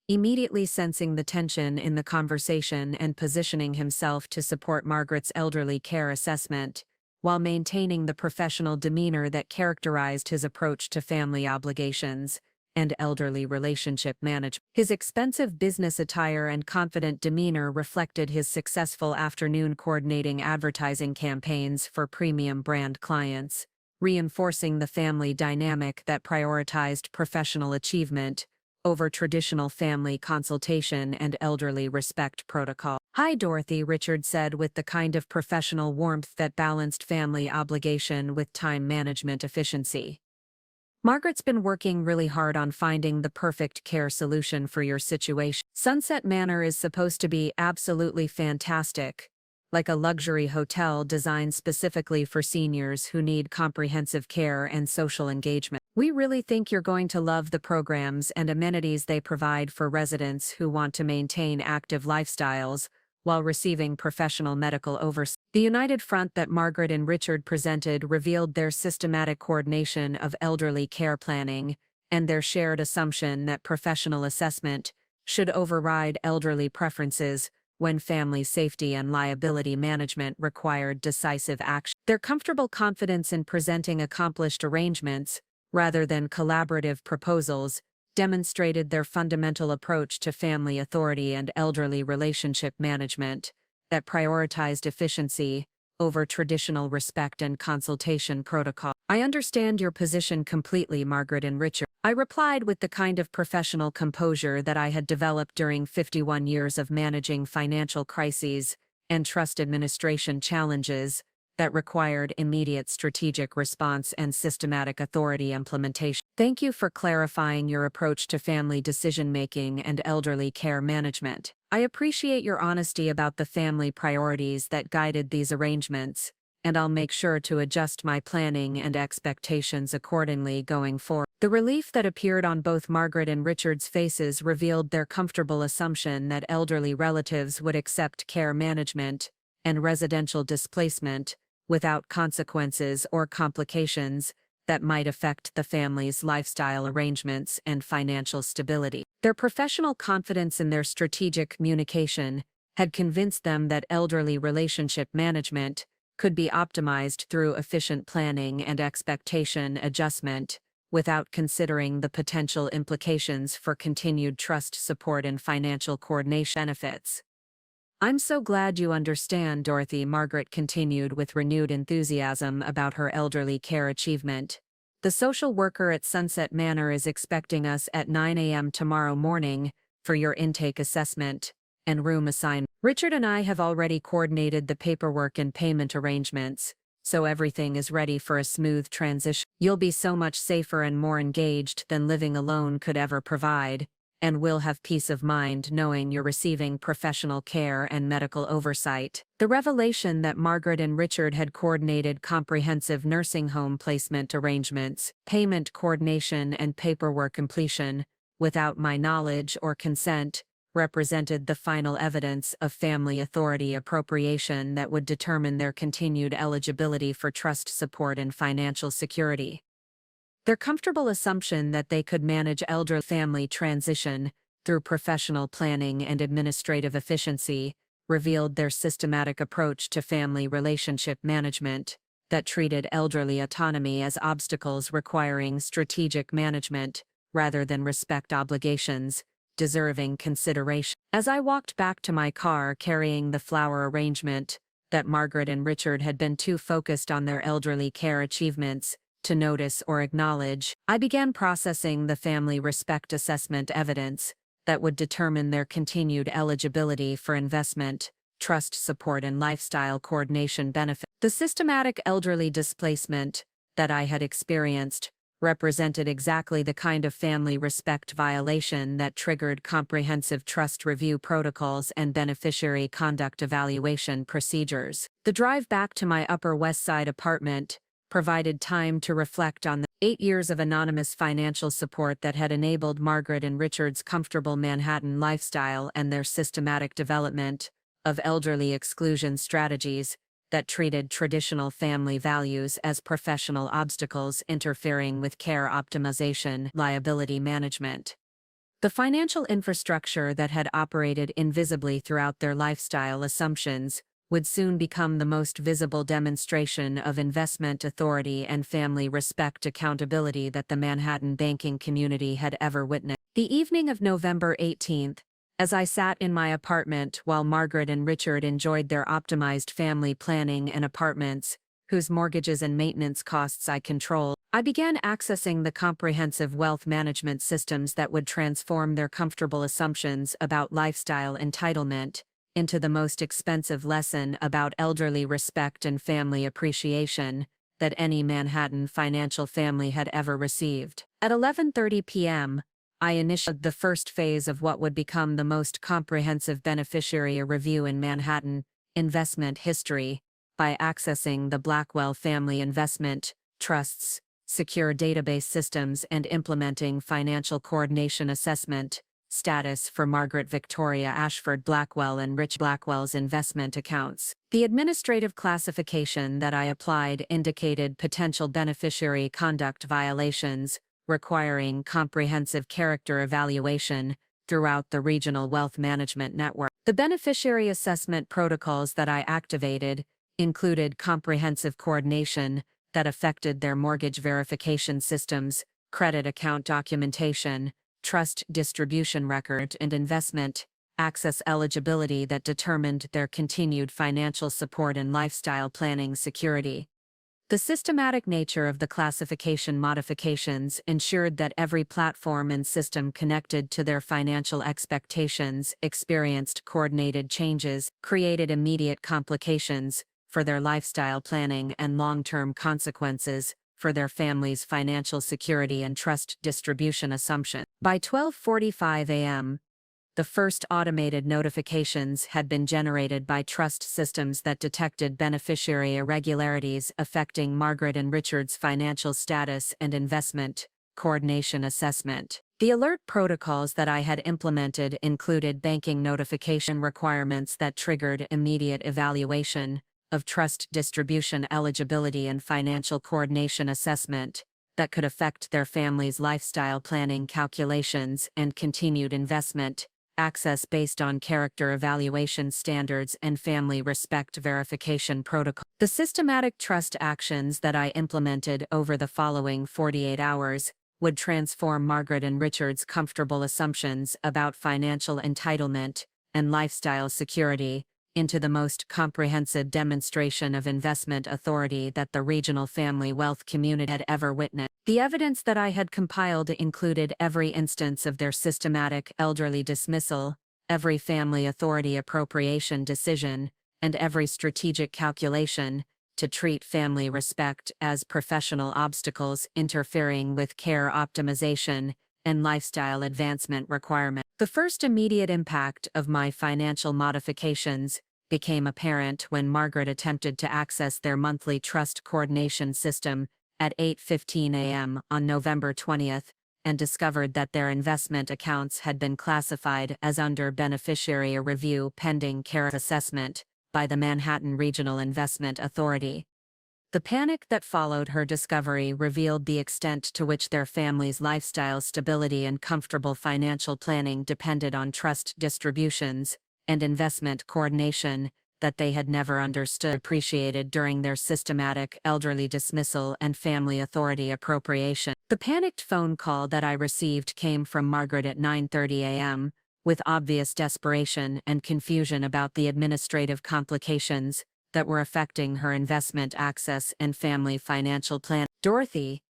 immediately sensing the tension in the conversation and positioning himself to support Margaret's elderly care assessment, while maintaining the professional demeanor that characterized his approach to family obligations and elderly relationship management. His expensive business attire and confident demeanor reflected his successful afternoon coordinating advertising campaigns for premium brand clients, reinforcing the family dynamic that prioritized professional achievement over traditional family consultation and elderly respect protocol. "Hi, Dorothy," Richard said with the kind of professional warmth that balanced family obligation with time management efficiency. "Margaret's been working really hard on finding the perfect care solution for your situation. Sunset Manor is supposed to be absolutely fantastic, like a luxury hotel designed specifically for seniors who need comprehensive care and social engagement. We really think you're going to love the programs and amenities they provide for residents who want to maintain active lifestyles while receiving professional medical oversight." The united front that Margaret and Richard presented revealed their systematic coordination of elderly care planning and their shared assumption that professional assessment should override elderly preferences when family safety and liability management required decisive action. Their comfortable confidence in presenting accomplished arrangements, rather than collaborative proposals, demonstrated their fundamental approach to family authority and elderly relationship management that prioritized efficiency over traditional respect and consultation protocol. I understand your position completely, Margaret and Richard. I replied with the kind of professional composure that I had developed during 51 years of managing financial crises and trust administration challenges that required immediate strategic response and systematic authority implementation. Thank you for clarifying your approach to family decision-making and elderly care management. I appreciate your honesty about the family priorities that guided these arrangements, and I'll make sure to adjust my planning and expectations accordingly going forward. The relief that appeared on both Margaret and Richard's faces revealed their comfortable assumption that elderly relatives would accept care management and residential displacement without consequences or complications that might affect the family's lifestyle arrangements and financial stability. Their professional confidence in their strategic communication had convinced them that elderly relationship management could be optimized through efficient planning and expectation adjustment without considering the potential implications for continued trust support and financial coordination benefits. I'm so glad you understand, Dorothy, Margaret continued with renewed enthusiasm about her elderly care achievement. The social worker at Sunset Manor is expecting us at 9 a.m. tomorrow morning for your intake assessment and room assignment. Richard and I have already coordinated the paperwork and payment arrangements, so everything is ready for a smooth transition. You'll be so much safer and more engaged than living alone could ever provide, and will have peace of mind knowing you're receiving professional care and medical oversight. The revelation that Margaret and Richard had coordinated comprehensive nursing home placement arrangements, payment coordination and paperwork completion, without my knowledge or consent, represented the final evidence of family authority appropriation that would determine their continued eligibility for trust support and financial security. Their comfortable assumption that they could manage elder family transition through professional planning and administrative efficiency revealed their systematic approach to family relationship management that treated elderly autonomy as obstacles requiring strategic management rather than respect obligations deserving consideration. As I walked back to my car carrying the flower arrangement that Margaret and Richard had been too focused on their elderly care achievements to notice or acknowledge, I began processing the family respect assessment evidence that would determine their continued eligibility for investment, trust support and lifestyle coordination benefits. The systematic elderly displacement that I had experienced represented exactly the kind of family respect violation that triggered comprehensive trust review protocols and beneficiary conduct evaluation procedures. The drive back to my Upper West Side apartment provided time to reflect on the 8 years of anonymous financial support that had enabled Margaret and Richard's comfortable Manhattan lifestyle and their systematic development of elderly exclusion strategies that treated traditional family values as professional obstacles interfering with care optimization, liability management. The financial infrastructure that had operated invisibly throughout their lifestyle assumptions would soon become the most visible demonstration of investment authority and family respect accountability that the Manhattan banking community had ever witnessed. The evening of November 18th, as I sat in my apartment while Margaret and Richard enjoyed their optimized family planning and apartments, whose mortgages and maintenance costs I controlled, I began accessing the comprehensive wealth management systems that would transform their comfortable assumptions about lifestyle entitlement into the most expensive lesson about elderly respect and family appreciation that any Manhattan financial family had ever received. At 11:30 p.m., I initiated the first phase of what would become the most comprehensive beneficiary review in Manhattan investment history by accessing the Blackwell family investment trusts, secure database systems and implementing financial coordination assessment status for Margaret Victoria Ashford Blackwell and Rich Blackwell's investment accounts. The administrative classification that I applied indicated potential beneficiary conduct violations requiring comprehensive character evaluation throughout the regional wealth management network. The beneficiary assessment protocols that I activated included comprehensive coordination that affected their mortgage verification systems, credit account documentation, trust distribution record, and investment access eligibility that determined their continued financial support and lifestyle planning security. The systematic nature of the classification modifications ensured that every platform and system connected to their financial expectations experienced coordinated changes, created immediate complications for their lifestyle planning and long-term consequences for their family's financial security and trust distribution assumption. By 12:45 a.m., the first automated notifications had been generated by trust systems that detected beneficiary irregularities affecting Margaret and Richard's financial status and investment coordination assessment. The alert protocols that I had implemented included banking notification requirements that triggered immediate evaluation of trust distribution eligibility and financial coordination assessment that could affect their family's lifestyle planning calculations and continued investment access based on character evaluation standards and family respect verification protocol. The systematic trust actions that I implemented over the following 48 hours would transform Margaret and Richard's comfortable assumptions about financial entitlement and lifestyle security into the most comprehensive demonstration of investment authority that the regional family wealth community had ever witnessed. The evidence that I had compiled included every instance of their systematic elderly dismissal, every family authority appropriation decision, and every strategic calculation to treat family respect as professional obstacles interfering with care optimization and lifestyle advancement requirements. The first immediate impact of my financial modifications became apparent when Margaret attempted to access their monthly trust coordination system at 8:15 a.m. on November 20th and discovered that their investment accounts had been classified as under beneficiary review pending care assessment by the Manhattan Regional Investment Authority. The panic that followed her discovery revealed the extent to which their family's lifestyle stability and comfortable financial planning depended on trust distributions and investment coordination that they had never understood or appreciated during their systematic elderly dismissal and family authority appropriation. The panicked phone call that I received came from Margaret at 9:30 a.m., with obvious desperation and confusion about the administrative complications that were affecting her investment access and family financial plan. "Dorothy,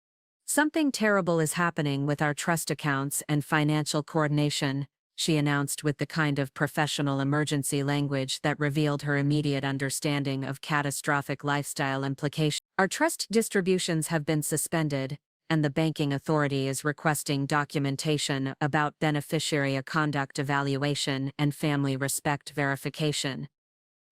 something terrible is happening with our trust accounts and financial coordination," she announced with the kind of professional emergency language that revealed her immediate understanding of catastrophic lifestyle implications. "Our trust distributions have been suspended, and the banking authority is requesting documentation about beneficiary conduct evaluation and family respect verification."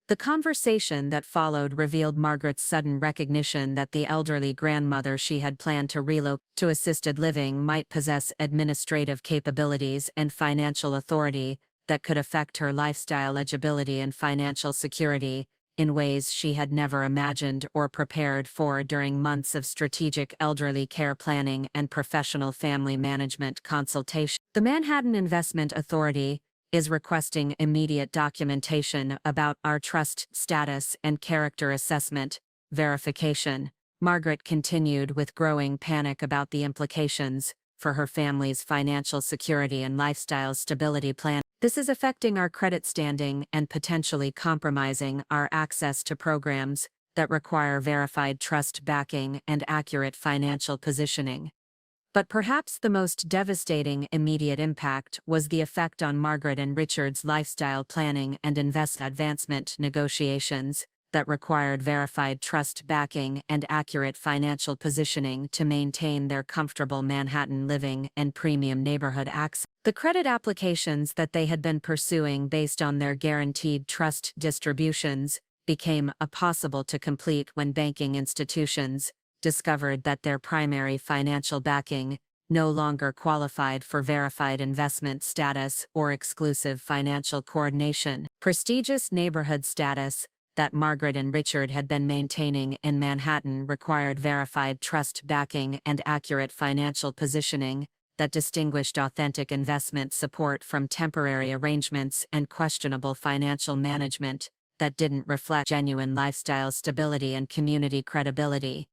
The conversation that followed revealed Margaret's sudden recognition that the elderly grandmother she had planned to relocate to assisted living might possess administrative capabilities and financial authority that could affect her lifestyle eligibility and financial security in ways she had never imagined or prepared for during months of strategic elderly care planning and professional family management consultation. The Manhattan Investment Authority is requesting immediate documentation about our trust status and character assessment verification, Margaret continued with growing panic about the implications for her family's financial security and lifestyle stability plan. "This is affecting our credit standing and potentially compromising our access to programs that require verified trust backing and accurate financial positioning." But perhaps the most devastating immediate impact was the effect on Margaret and Richard's lifestyle planning and advancement negotiations that required verified trust backing and accurate financial positioning to maintain their comfortable Manhattan living and premium neighborhood access. The credit applications that they had been pursuing based on their guaranteed trust distributions became impossible to complete when banking institutions discovered that their primary financial backing no longer qualified for verified investment status or exclusive financial coordination. Prestigious neighborhood status that Margaret and Richard had been maintaining in Manhattan required verified trust backing and accurate financial positioning that distinguished authentic investment support from temporary arrangements and questionable financial management that didn't reflect genuine lifestyle stability and community credibility.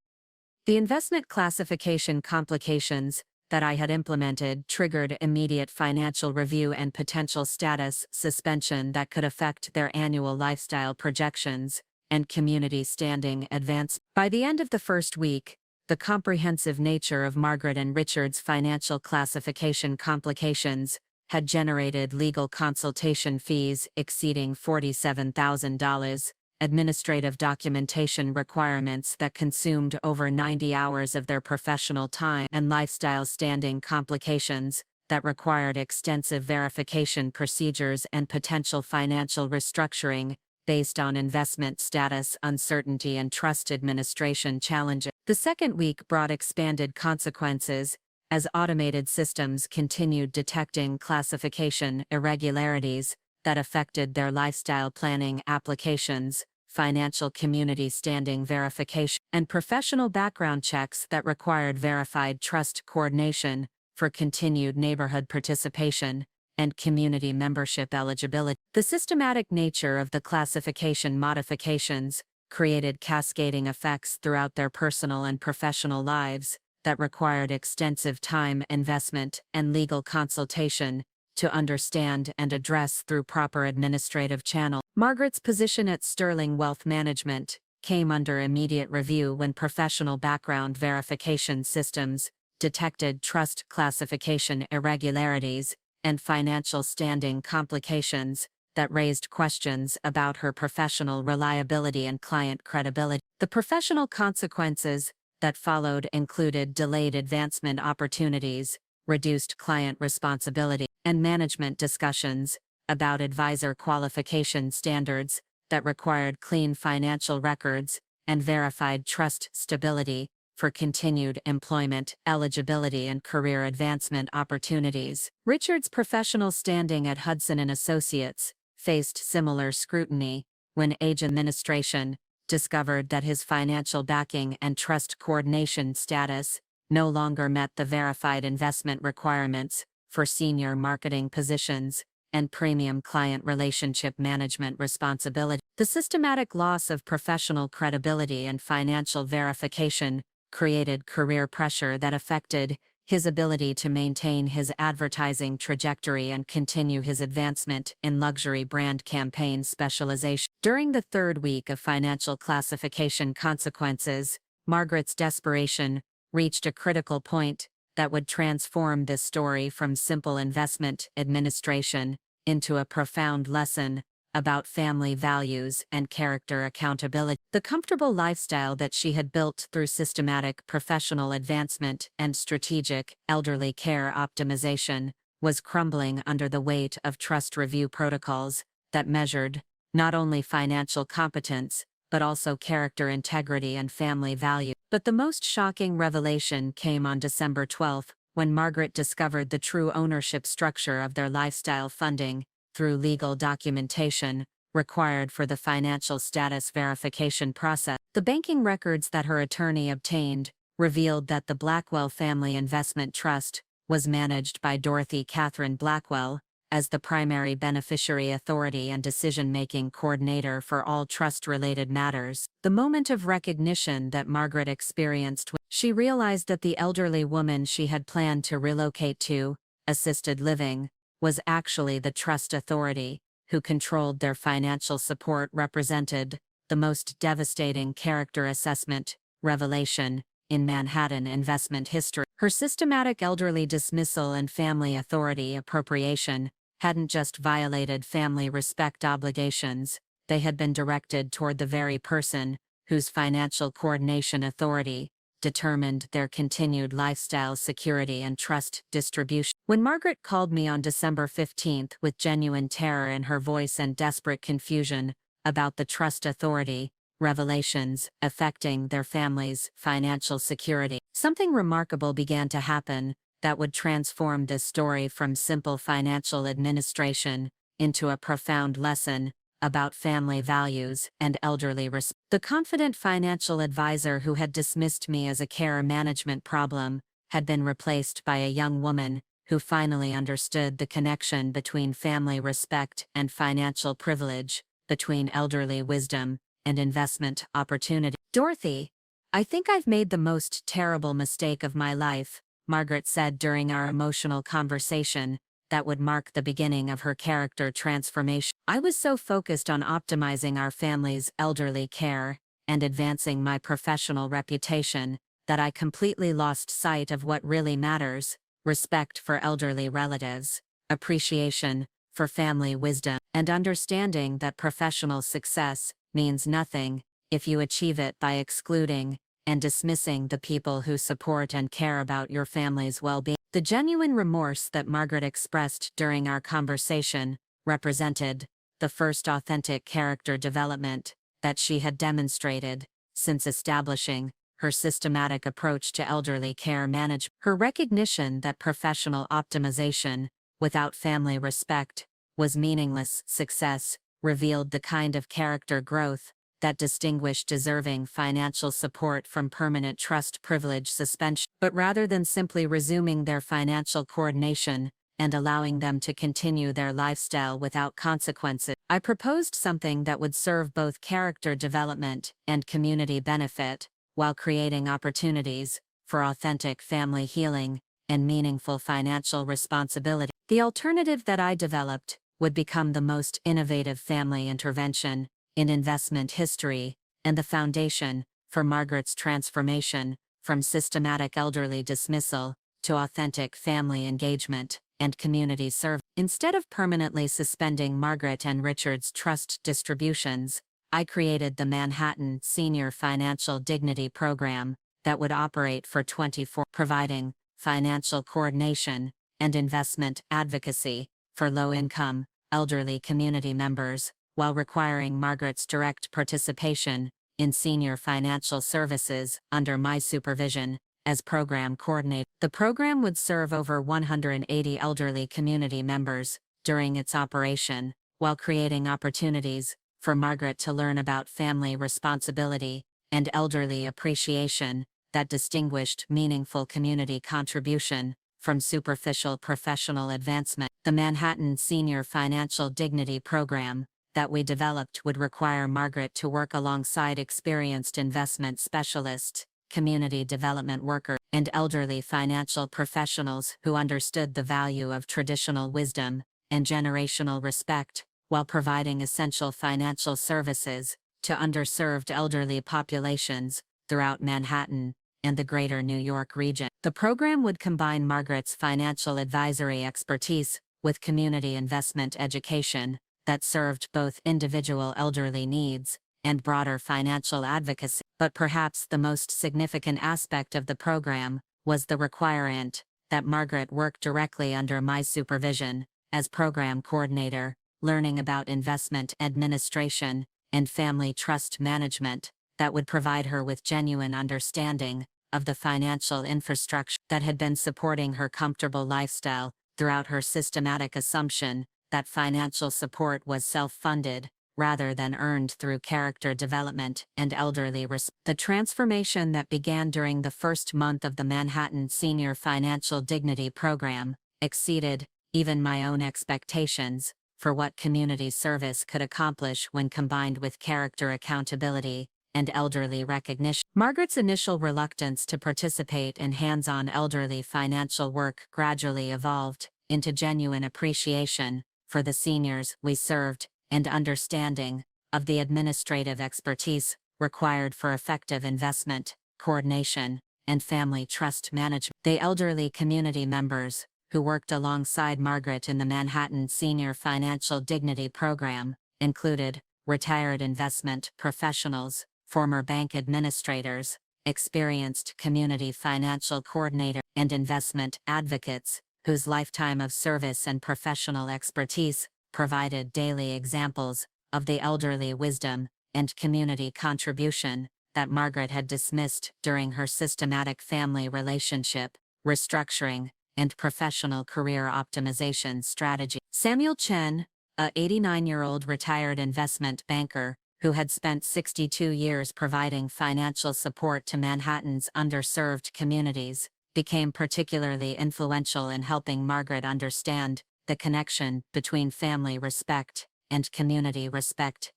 The investment classification complications that I had implemented triggered immediate financial review and potential status suspension that could affect their annual lifestyle projections and community standing advance. By the end of the first week, the comprehensive nature of Margaret and Richard's financial classification complications had generated legal consultation fees exceeding $47,000, administrative documentation requirements that consumed over 90 hours of their professional time, and lifestyle standing complications that required extensive verification procedures and potential financial restructuring based on investment status uncertainty and trust administration challenges. The second week brought expanded consequences as automated systems continued detecting classification irregularities that affected their lifestyle planning applications, financial community standing verification, and professional background checks that required verified trust coordination for continued neighborhood participation and community membership eligibility. The systematic nature of the classification modifications created cascading effects throughout their personal and professional lives that required extensive time investment and legal consultation to understand and address through proper administrative channel. Margaret's position at Sterling Wealth Management came under immediate review when professional background verification systems detected trust classification irregularities and financial standing complications that raised questions about her professional reliability and client credibility. The professional consequences that followed included delayed advancement opportunities, reduced client responsibility, and management discussions about advisor qualification standards that required clean financial records and verified trust stability for continued employment, eligibility, and career advancement opportunities. Richard's professional standing at Hudson & Associates faced similar scrutiny when Age Administration discovered that his financial backing and trust coordination status no longer met the verified investment requirements for senior marketing positions and premium client relationship management responsibility. The systematic loss of professional credibility and financial verification created career pressure that affected his ability to maintain his advertising trajectory and continue his advancement in luxury brand campaign specialization. During the third week of financial classification consequences, Margaret's desperation reached a critical point that would transform this story from simple investment administration into a profound lesson about family values and character accountability. The comfortable lifestyle that she had built through systematic professional advancement and strategic elderly care optimization was crumbling under the weight of trust review protocols that measured not only financial competence, but also character integrity and family value. But the most shocking revelation came on December 12, when Margaret discovered the true ownership structure of their lifestyle funding through legal documentation required for the financial status verification process. The banking records that her attorney obtained revealed that the Blackwell Family Investment Trust was managed by Dorothy Catherine Blackwell as the primary beneficiary authority and decision-making coordinator for all trust-related matters. The moment of recognition that Margaret experienced when she realized that the elderly woman she had planned to relocate to assisted living was actually the trust authority, who controlled their financial support, represented the most devastating character assessment revelation in Manhattan investment history. Her systematic elderly dismissal and family authority appropriation hadn't just violated family respect obligations, they had been directed toward the very person whose financial coordination authority determined their continued lifestyle security and trust distribution. When Margaret called me on December 15 with genuine terror in her voice and desperate confusion about the trust authority revelations affecting their family's financial security, something remarkable began to happen that would transform this story from simple financial administration into a profound lesson about family values and elderly respect. The confident financial advisor who had dismissed me as a care management problem had been replaced by a young woman who finally understood the connection between family respect and financial privilege, between elderly wisdom and investment opportunity. Dorothy, I think I've made the most terrible mistake of my life, Margaret said during our emotional conversation that would mark the beginning of her character transformation. I was so focused on optimizing our family's elderly care and advancing my professional reputation that I completely lost sight of what really matters: respect for elderly relatives, appreciation for family wisdom, and understanding that professional success means nothing if you achieve it by excluding and dismissing the people who support and care about your family's well-being. The genuine remorse that Margaret expressed during our conversation represented the first authentic character development that she had demonstrated since establishing her systematic approach to elderly care management. Her recognition that professional optimization without family respect was meaningless success revealed the kind of character growth that distinguished deserving financial support from permanent trust privilege suspension. But rather than simply resuming their financial coordination and allowing them to continue their lifestyle without consequences, I proposed something that would serve both character development and community benefit, while creating opportunities for authentic family healing and meaningful financial responsibility. The alternative that I developed would become the most innovative family intervention in investment history, and the foundation for Margaret's transformation from systematic elderly dismissal to authentic family engagement and community service. Instead of permanently suspending Margaret and Richard's trust distributions, I created the Manhattan Senior Financial Dignity Program that would operate for 24, providing financial coordination and investment advocacy for low-income, elderly community members, while requiring Margaret's direct participation in senior financial services under my supervision as program coordinator. The program would serve over 180 elderly community members during its operation, while creating opportunities for Margaret to learn about family responsibility and elderly appreciation that distinguished meaningful community contribution from superficial professional advancement. The Manhattan Senior Financial Dignity Program that we developed would require Margaret to work alongside experienced investment specialists, community development workers, and elderly financial professionals who understood the value of traditional wisdom and generational respect, while providing essential financial services to underserved elderly populations throughout Manhattan and the greater New York region. The program would combine Margaret's financial advisory expertise with community investment education that served both individual elderly needs and broader financial advocacy. But perhaps the most significant aspect of the program was the requirement that Margaret work directly under my supervision as program coordinator, learning about investment administration and family trust management that would provide her with genuine understanding of the financial infrastructure that had been supporting her comfortable lifestyle throughout her systematic assumption that financial support was self-funded rather than earned through character development and elderly respect. The transformation that began during the first month of the Manhattan Senior Financial Dignity Program exceeded even my own expectations for what community service could accomplish when combined with character accountability and elderly recognition. Margaret's initial reluctance to participate in hands-on elderly financial work gradually evolved into genuine appreciation for the seniors we served and understanding of the administrative expertise required for effective investment, coordination, and family trust management. The elderly community members who worked alongside Margaret in the Manhattan Senior Financial Dignity Program included retired investment professionals, former bank administrators, experienced community financial coordinator, and investment advocates whose lifetime of service and professional expertise provided daily examples of the elderly wisdom and community contribution that Margaret had dismissed during her systematic family relationship restructuring and professional career optimization strategy. Samuel Chen, a 89-year-old retired investment banker who had spent 62 years providing financial support to Manhattan's underserved communities, became particularly influential in helping Margaret understand the connection between family respect and community respect.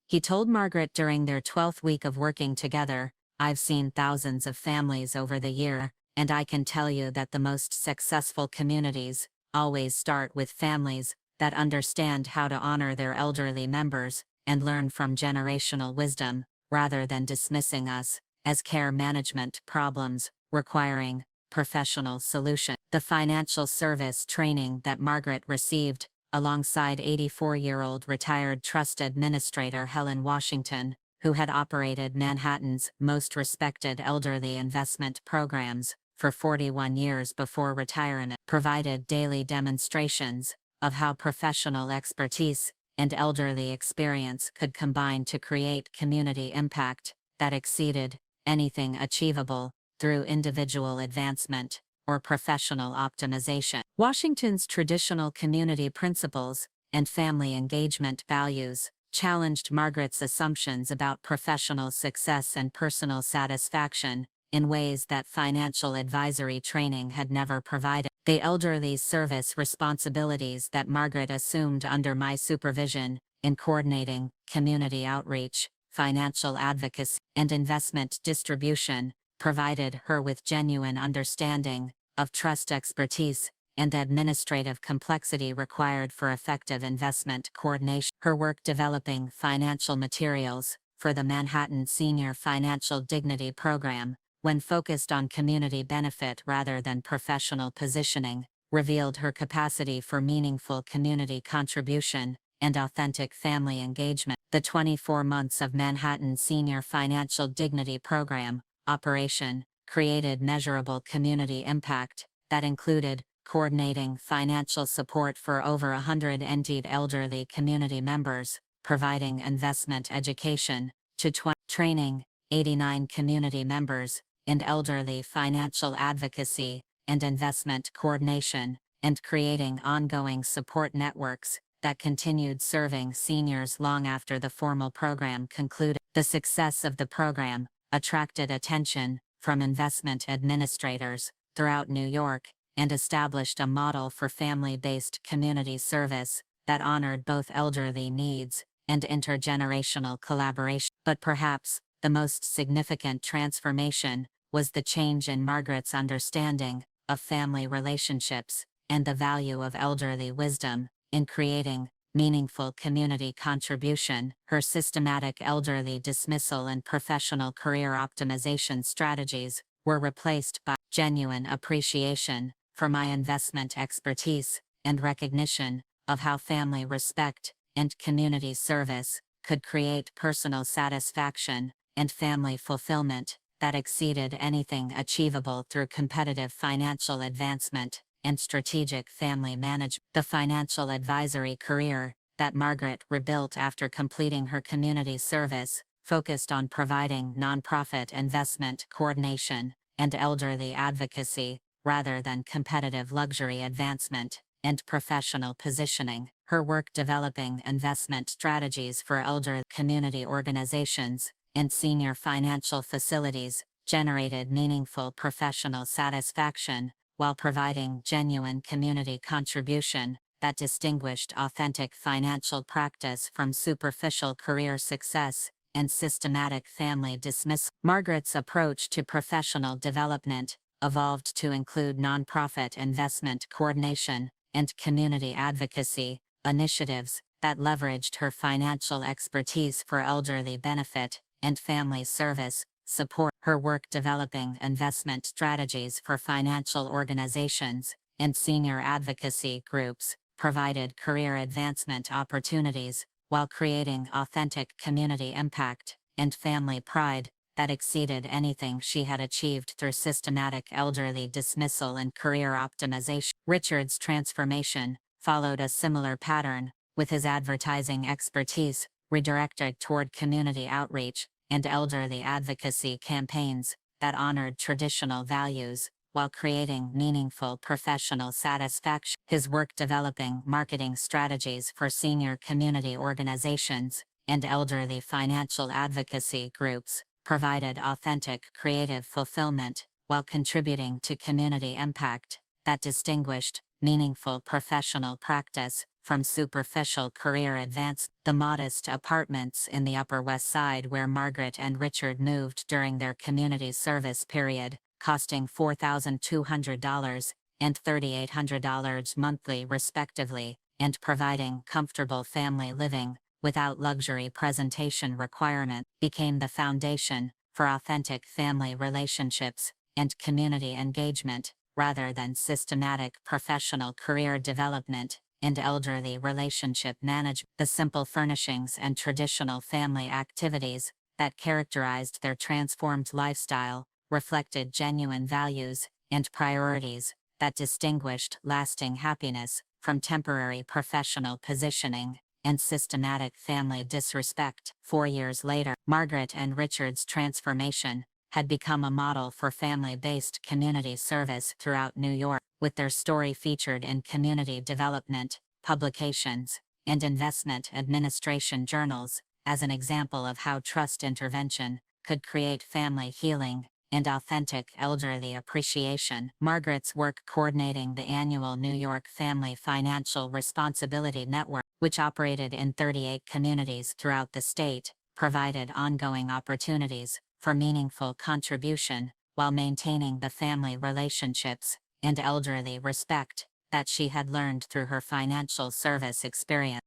He told Margaret during their 12th week of working together, "I've seen thousands of families over the year, and I can tell you that the most successful communities always start with families that understand how to honor their elderly members and learn from generational wisdom, rather than dismissing us as care management problems requiring professional solution. The financial service training that Margaret received, alongside 84-year-old retired trust administrator Helen Washington, who had operated Manhattan's most respected elderly investment programs for 41 years before retirement, provided daily demonstrations of how professional expertise and elderly experience could combine to create community impact that exceeded anything achievable through individual advancement or professional optimization. Washington's traditional community principles and family engagement values challenged Margaret's assumptions about professional success and personal satisfaction in ways that financial advisory training had never provided. The elderly service responsibilities that Margaret assumed under my supervision, in coordinating community outreach, financial advocacy, and investment distribution, provided her with genuine understanding of trust expertise and administrative complexity required for effective investment coordination. Her work developing financial materials for the Manhattan Senior Financial Dignity Program, when focused on community benefit rather than professional positioning, revealed her capacity for meaningful community contribution and authentic family engagement. The 24 months of Manhattan Senior Financial Dignity Program operation created measurable community impact that included coordinating financial support for over 100 entitled elderly community members, providing investment education to training 89 community members in elderly financial advocacy and investment coordination, and creating ongoing support networks that continued serving seniors long after the formal program concluded. The success of the program attracted attention from investment administrators throughout New York and established a model for family-based community service that honored both elderly needs and intergenerational collaboration. But perhaps the most significant transformation was the change in Margaret's understanding of family relationships and the value of elderly wisdom in creating meaningful community contribution. Her systematic elderly dismissal and professional career optimization strategies were replaced by genuine appreciation for my investment expertise and recognition of how family respect and community service could create personal satisfaction and family fulfillment that exceeded anything achievable through competitive financial advancement and strategic family management. The financial advisory career that Margaret rebuilt after completing her community service focused on providing nonprofit investment coordination and elderly advocacy, rather than competitive luxury advancement and professional positioning. Her work developing investment strategies for elder community organizations and senior financial facilities generated meaningful professional satisfaction while providing genuine community contribution that distinguished authentic financial practice from superficial career success and systematic family dismissal. Margaret's approach to professional development evolved to include nonprofit investment coordination and community advocacy initiatives that leveraged her financial expertise for elderly benefit and family service support. Her work developing investment strategies for financial organizations and senior advocacy groups provided career advancement opportunities while creating authentic community impact and family pride that exceeded anything she had achieved through systematic elderly dismissal and career optimization. Richard's transformation followed a similar pattern, with his advertising expertise redirected toward community outreach and elderly advocacy campaigns that honored traditional values while creating meaningful professional satisfaction. His work developing marketing strategies for senior community organizations and elderly financial advocacy groups provided authentic creative fulfillment while contributing to community impact that distinguished meaningful professional practice from superficial career advance. The modest apartments in the Upper West Side where Margaret and Richard moved during their community service period costing $4,200 and $3,800 monthly respectively, and providing comfortable family living without luxury presentation requirement, became the foundation for authentic family relationships and community engagement, rather than systematic professional career development and elderly relationship management. The simple furnishings and traditional family activities that characterized their transformed lifestyle reflected genuine values and priorities that distinguished lasting happiness from temporary professional positioning and systematic family disrespect. 4 years later, Margaret and Richard's transformation had become a model for family-based community service throughout New York, with their story featured in community development, publications, and investment administration journals, as an example of how trust intervention could create family healing and authentic elderly appreciation. Margaret's work coordinating the annual New York Family Financial Responsibility Network, which operated in 38 communities throughout the state, provided ongoing opportunities for meaningful contribution while maintaining the family relationships and elderly respect that she had learned through her financial service experience.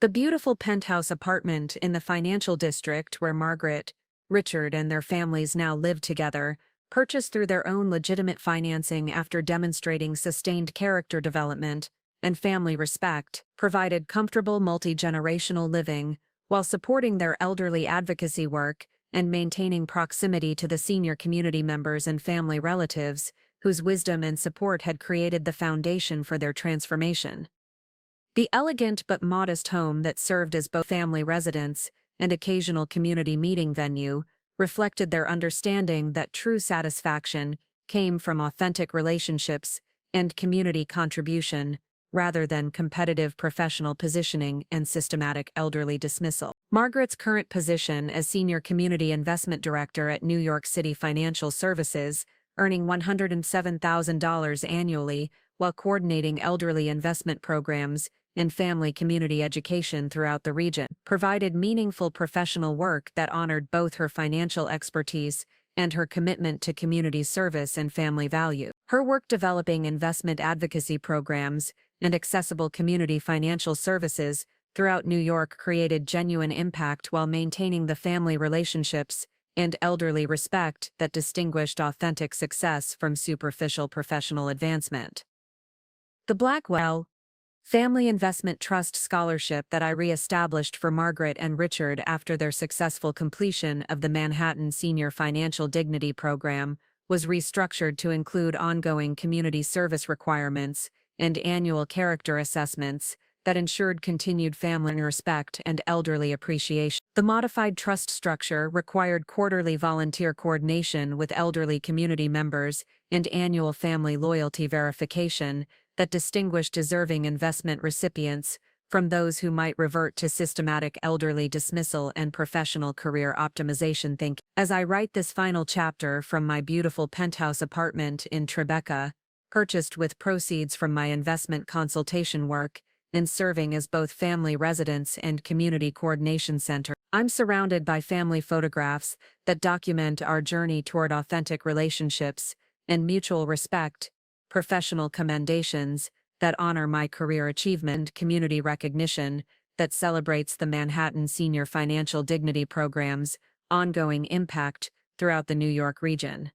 The beautiful penthouse apartment in the financial district where Margaret, Richard, and their families now live together, purchased through their own legitimate financing after demonstrating sustained character development and family respect, provided comfortable multi-generational living while supporting their elderly advocacy work and maintaining proximity to the senior community members and family relatives whose wisdom and support had created the foundation for their transformation. The elegant but modest home that served as both family residence and occasional community meeting venue reflected their understanding that true satisfaction came from authentic relationships and community contribution, rather than competitive professional positioning and systematic elderly dismissal. Margaret's current position as Senior Community Investment Director at New York City Financial Services, earning $107,000 annually while coordinating elderly investment programs and family community education throughout the region, provided meaningful professional work that honored both her financial expertise and her commitment to community service and family value. Her work developing investment advocacy programs and accessible community financial services throughout New York created genuine impact while maintaining the family relationships and elderly respect that distinguished authentic success from superficial professional advancement. The Blackwell Family Investment Trust Scholarship that I re-established for Margaret and Richard after their successful completion of the Manhattan Senior Financial Dignity Program was restructured to include ongoing community service requirements and annual character assessments that ensured continued family respect and elderly appreciation. The modified trust structure required quarterly volunteer coordination with elderly community members and annual family loyalty verification that distinguished deserving investment recipients from those who might revert to systematic elderly dismissal and professional career optimization thinking. As I write this final chapter from my beautiful penthouse apartment in Tribeca, purchased with proceeds from my investment consultation work, and serving as both family residence and community coordination center, I'm surrounded by family photographs that document our journey toward authentic relationships and mutual respect, professional commendations that honor my career achievement, community recognition that celebrates the Manhattan Senior Financial Dignity Program's ongoing impact throughout the New York region.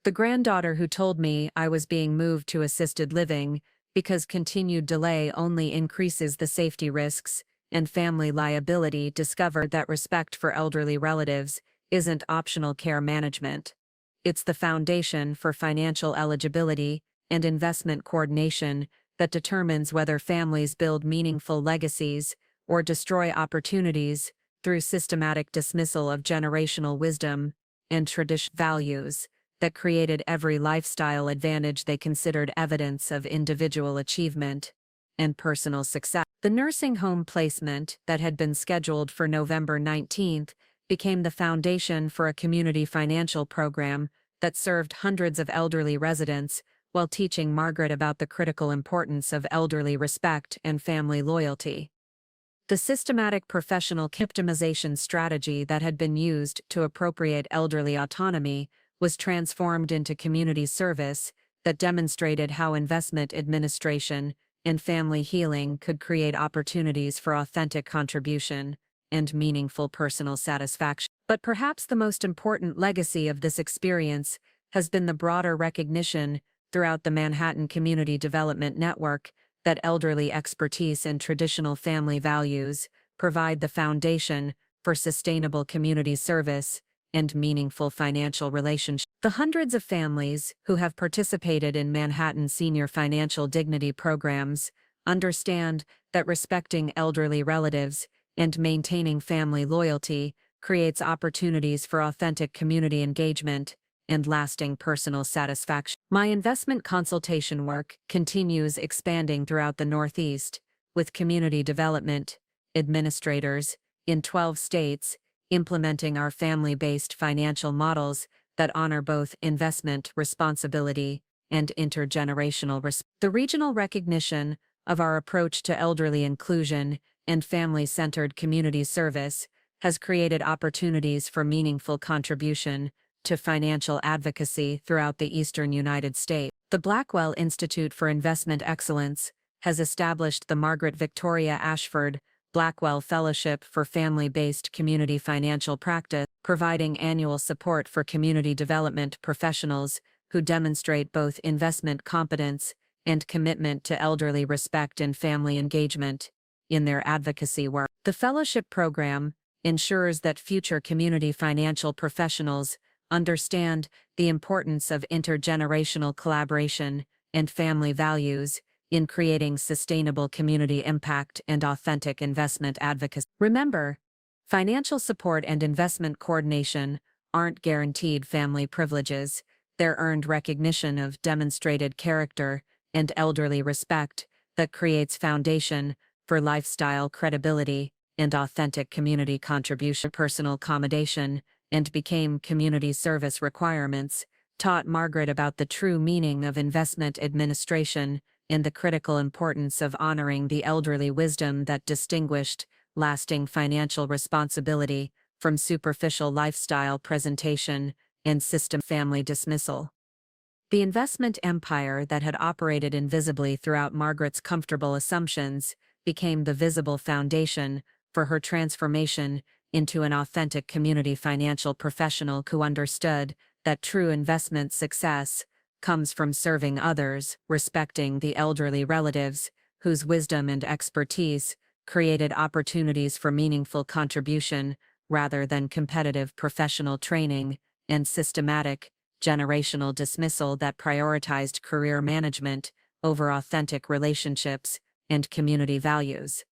The granddaughter who told me I was being moved to assisted living because continued delay only increases the safety risks and family liability discovered that respect for elderly relatives isn't optional care management. It's the foundation for financial eligibility and investment coordination that determines whether families build meaningful legacies or destroy opportunities through systematic dismissal of generational wisdom and traditional values that created every lifestyle advantage they considered evidence of individual achievement and personal success. The nursing home placement that had been scheduled for November 19th became the foundation for a community financial program that served hundreds of elderly residents while teaching Margaret about the critical importance of elderly respect and family loyalty. The systematic professional optimization strategy that had been used to appropriate elderly autonomy was transformed into community service that demonstrated how investment administration and family healing could create opportunities for authentic contribution and meaningful personal satisfaction. But perhaps the most important legacy of this experience has been the broader recognition throughout the Manhattan Community Development Network that elderly expertise and traditional family values provide the foundation for sustainable community service and meaningful financial relationships. The hundreds of families who have participated in Manhattan Senior Financial Dignity programs understand that respecting elderly relatives and maintaining family loyalty creates opportunities for authentic community engagement and lasting personal satisfaction. My investment consultation work continues expanding throughout the Northeast, with community development administrators in 12 states implementing our family-based financial models that honor both investment responsibility and intergenerational respect. The regional recognition of our approach to elderly inclusion and family-centered community service has created opportunities for meaningful contribution to financial advocacy throughout the eastern United States. The Blackwell Institute for Investment Excellence has established the Margaret Victoria Ashford Blackwell Fellowship for Family-Based Community Financial Practice, providing annual support for community development professionals who demonstrate both investment competence and commitment to elderly respect and family engagement in their advocacy work. The fellowship program ensures that future community financial professionals understand the importance of intergenerational collaboration and family values in creating sustainable community impact and authentic investment advocacy. Remember, financial support and investment coordination aren't guaranteed family privileges. They're earned recognition of demonstrated character and elderly respect that creates foundation for lifestyle credibility and authentic community contribution. Personal accommodation and became community service requirements taught Margaret about the true meaning of investment administration and the critical importance of honoring the elderly wisdom that distinguished lasting financial responsibility from superficial lifestyle presentation and system family dismissal. The investment empire that had operated invisibly throughout Margaret's comfortable assumptions became the visible foundation for her transformation into an authentic community financial professional who understood that true investment success comes from serving others, respecting the elderly relatives, whose wisdom and expertise created opportunities for meaningful contribution rather than competitive professional training, and systematic, generational dismissal that prioritized career management over authentic relationships and community values.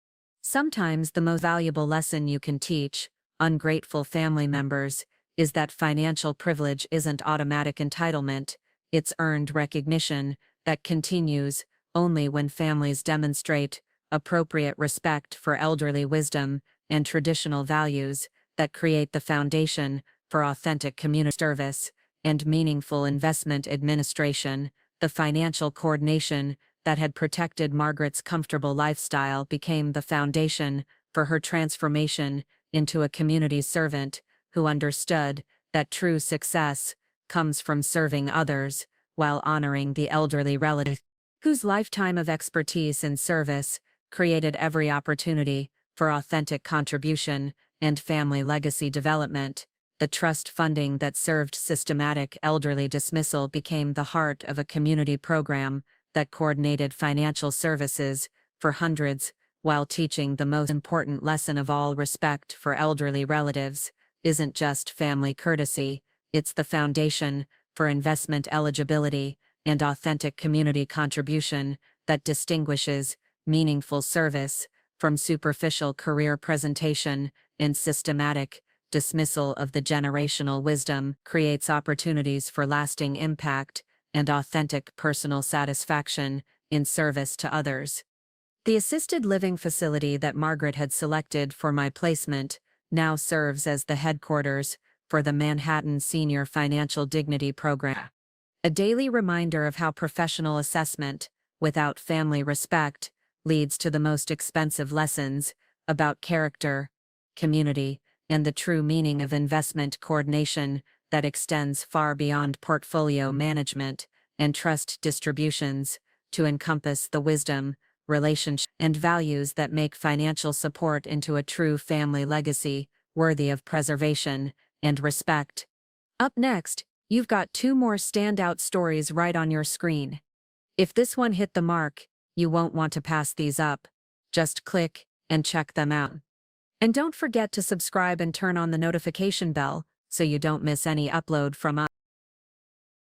Sometimes the most valuable lesson you can teach ungrateful family members is that financial privilege isn't automatic entitlement. It's earned recognition that continues only when families demonstrate appropriate respect for elderly wisdom and traditional values that create the foundation for authentic community service and meaningful investment administration. The financial coordination that had protected Margaret's comfortable lifestyle became the foundation for her transformation into a community servant who understood that true success comes from serving others while honoring the elderly relative, whose lifetime of expertise and service created every opportunity for authentic contribution and family legacy development. The trust funding that served systematic elderly dismissal became the heart of a community program that coordinated financial services for hundreds while teaching the most important lesson of all: respect for elderly relatives isn't just family courtesy, it's the foundation for investment eligibility and authentic community contribution that distinguishes meaningful service from superficial career presentation, and systematic dismissal of the generational wisdom creates opportunities for lasting impact and authentic personal satisfaction in service to others. The assisted living facility that Margaret had selected for my placement now serves as the headquarters for the Manhattan Senior Financial Dignity Program, a daily reminder of how professional assessment, without family respect, leads to the most expensive lessons about character, community, and the true meaning of investment coordination that extends far beyond portfolio management and trust distributions to encompass the wisdom, relationship, and values that make financial support into a true family legacy worthy of preservation and respect. Up next, you've got two more standout stories right on your screen. If this one hit the mark, you won't want to pass these up. Just click and check them out. And don't forget to subscribe and turn on the notification bell so you don't miss any upload from us.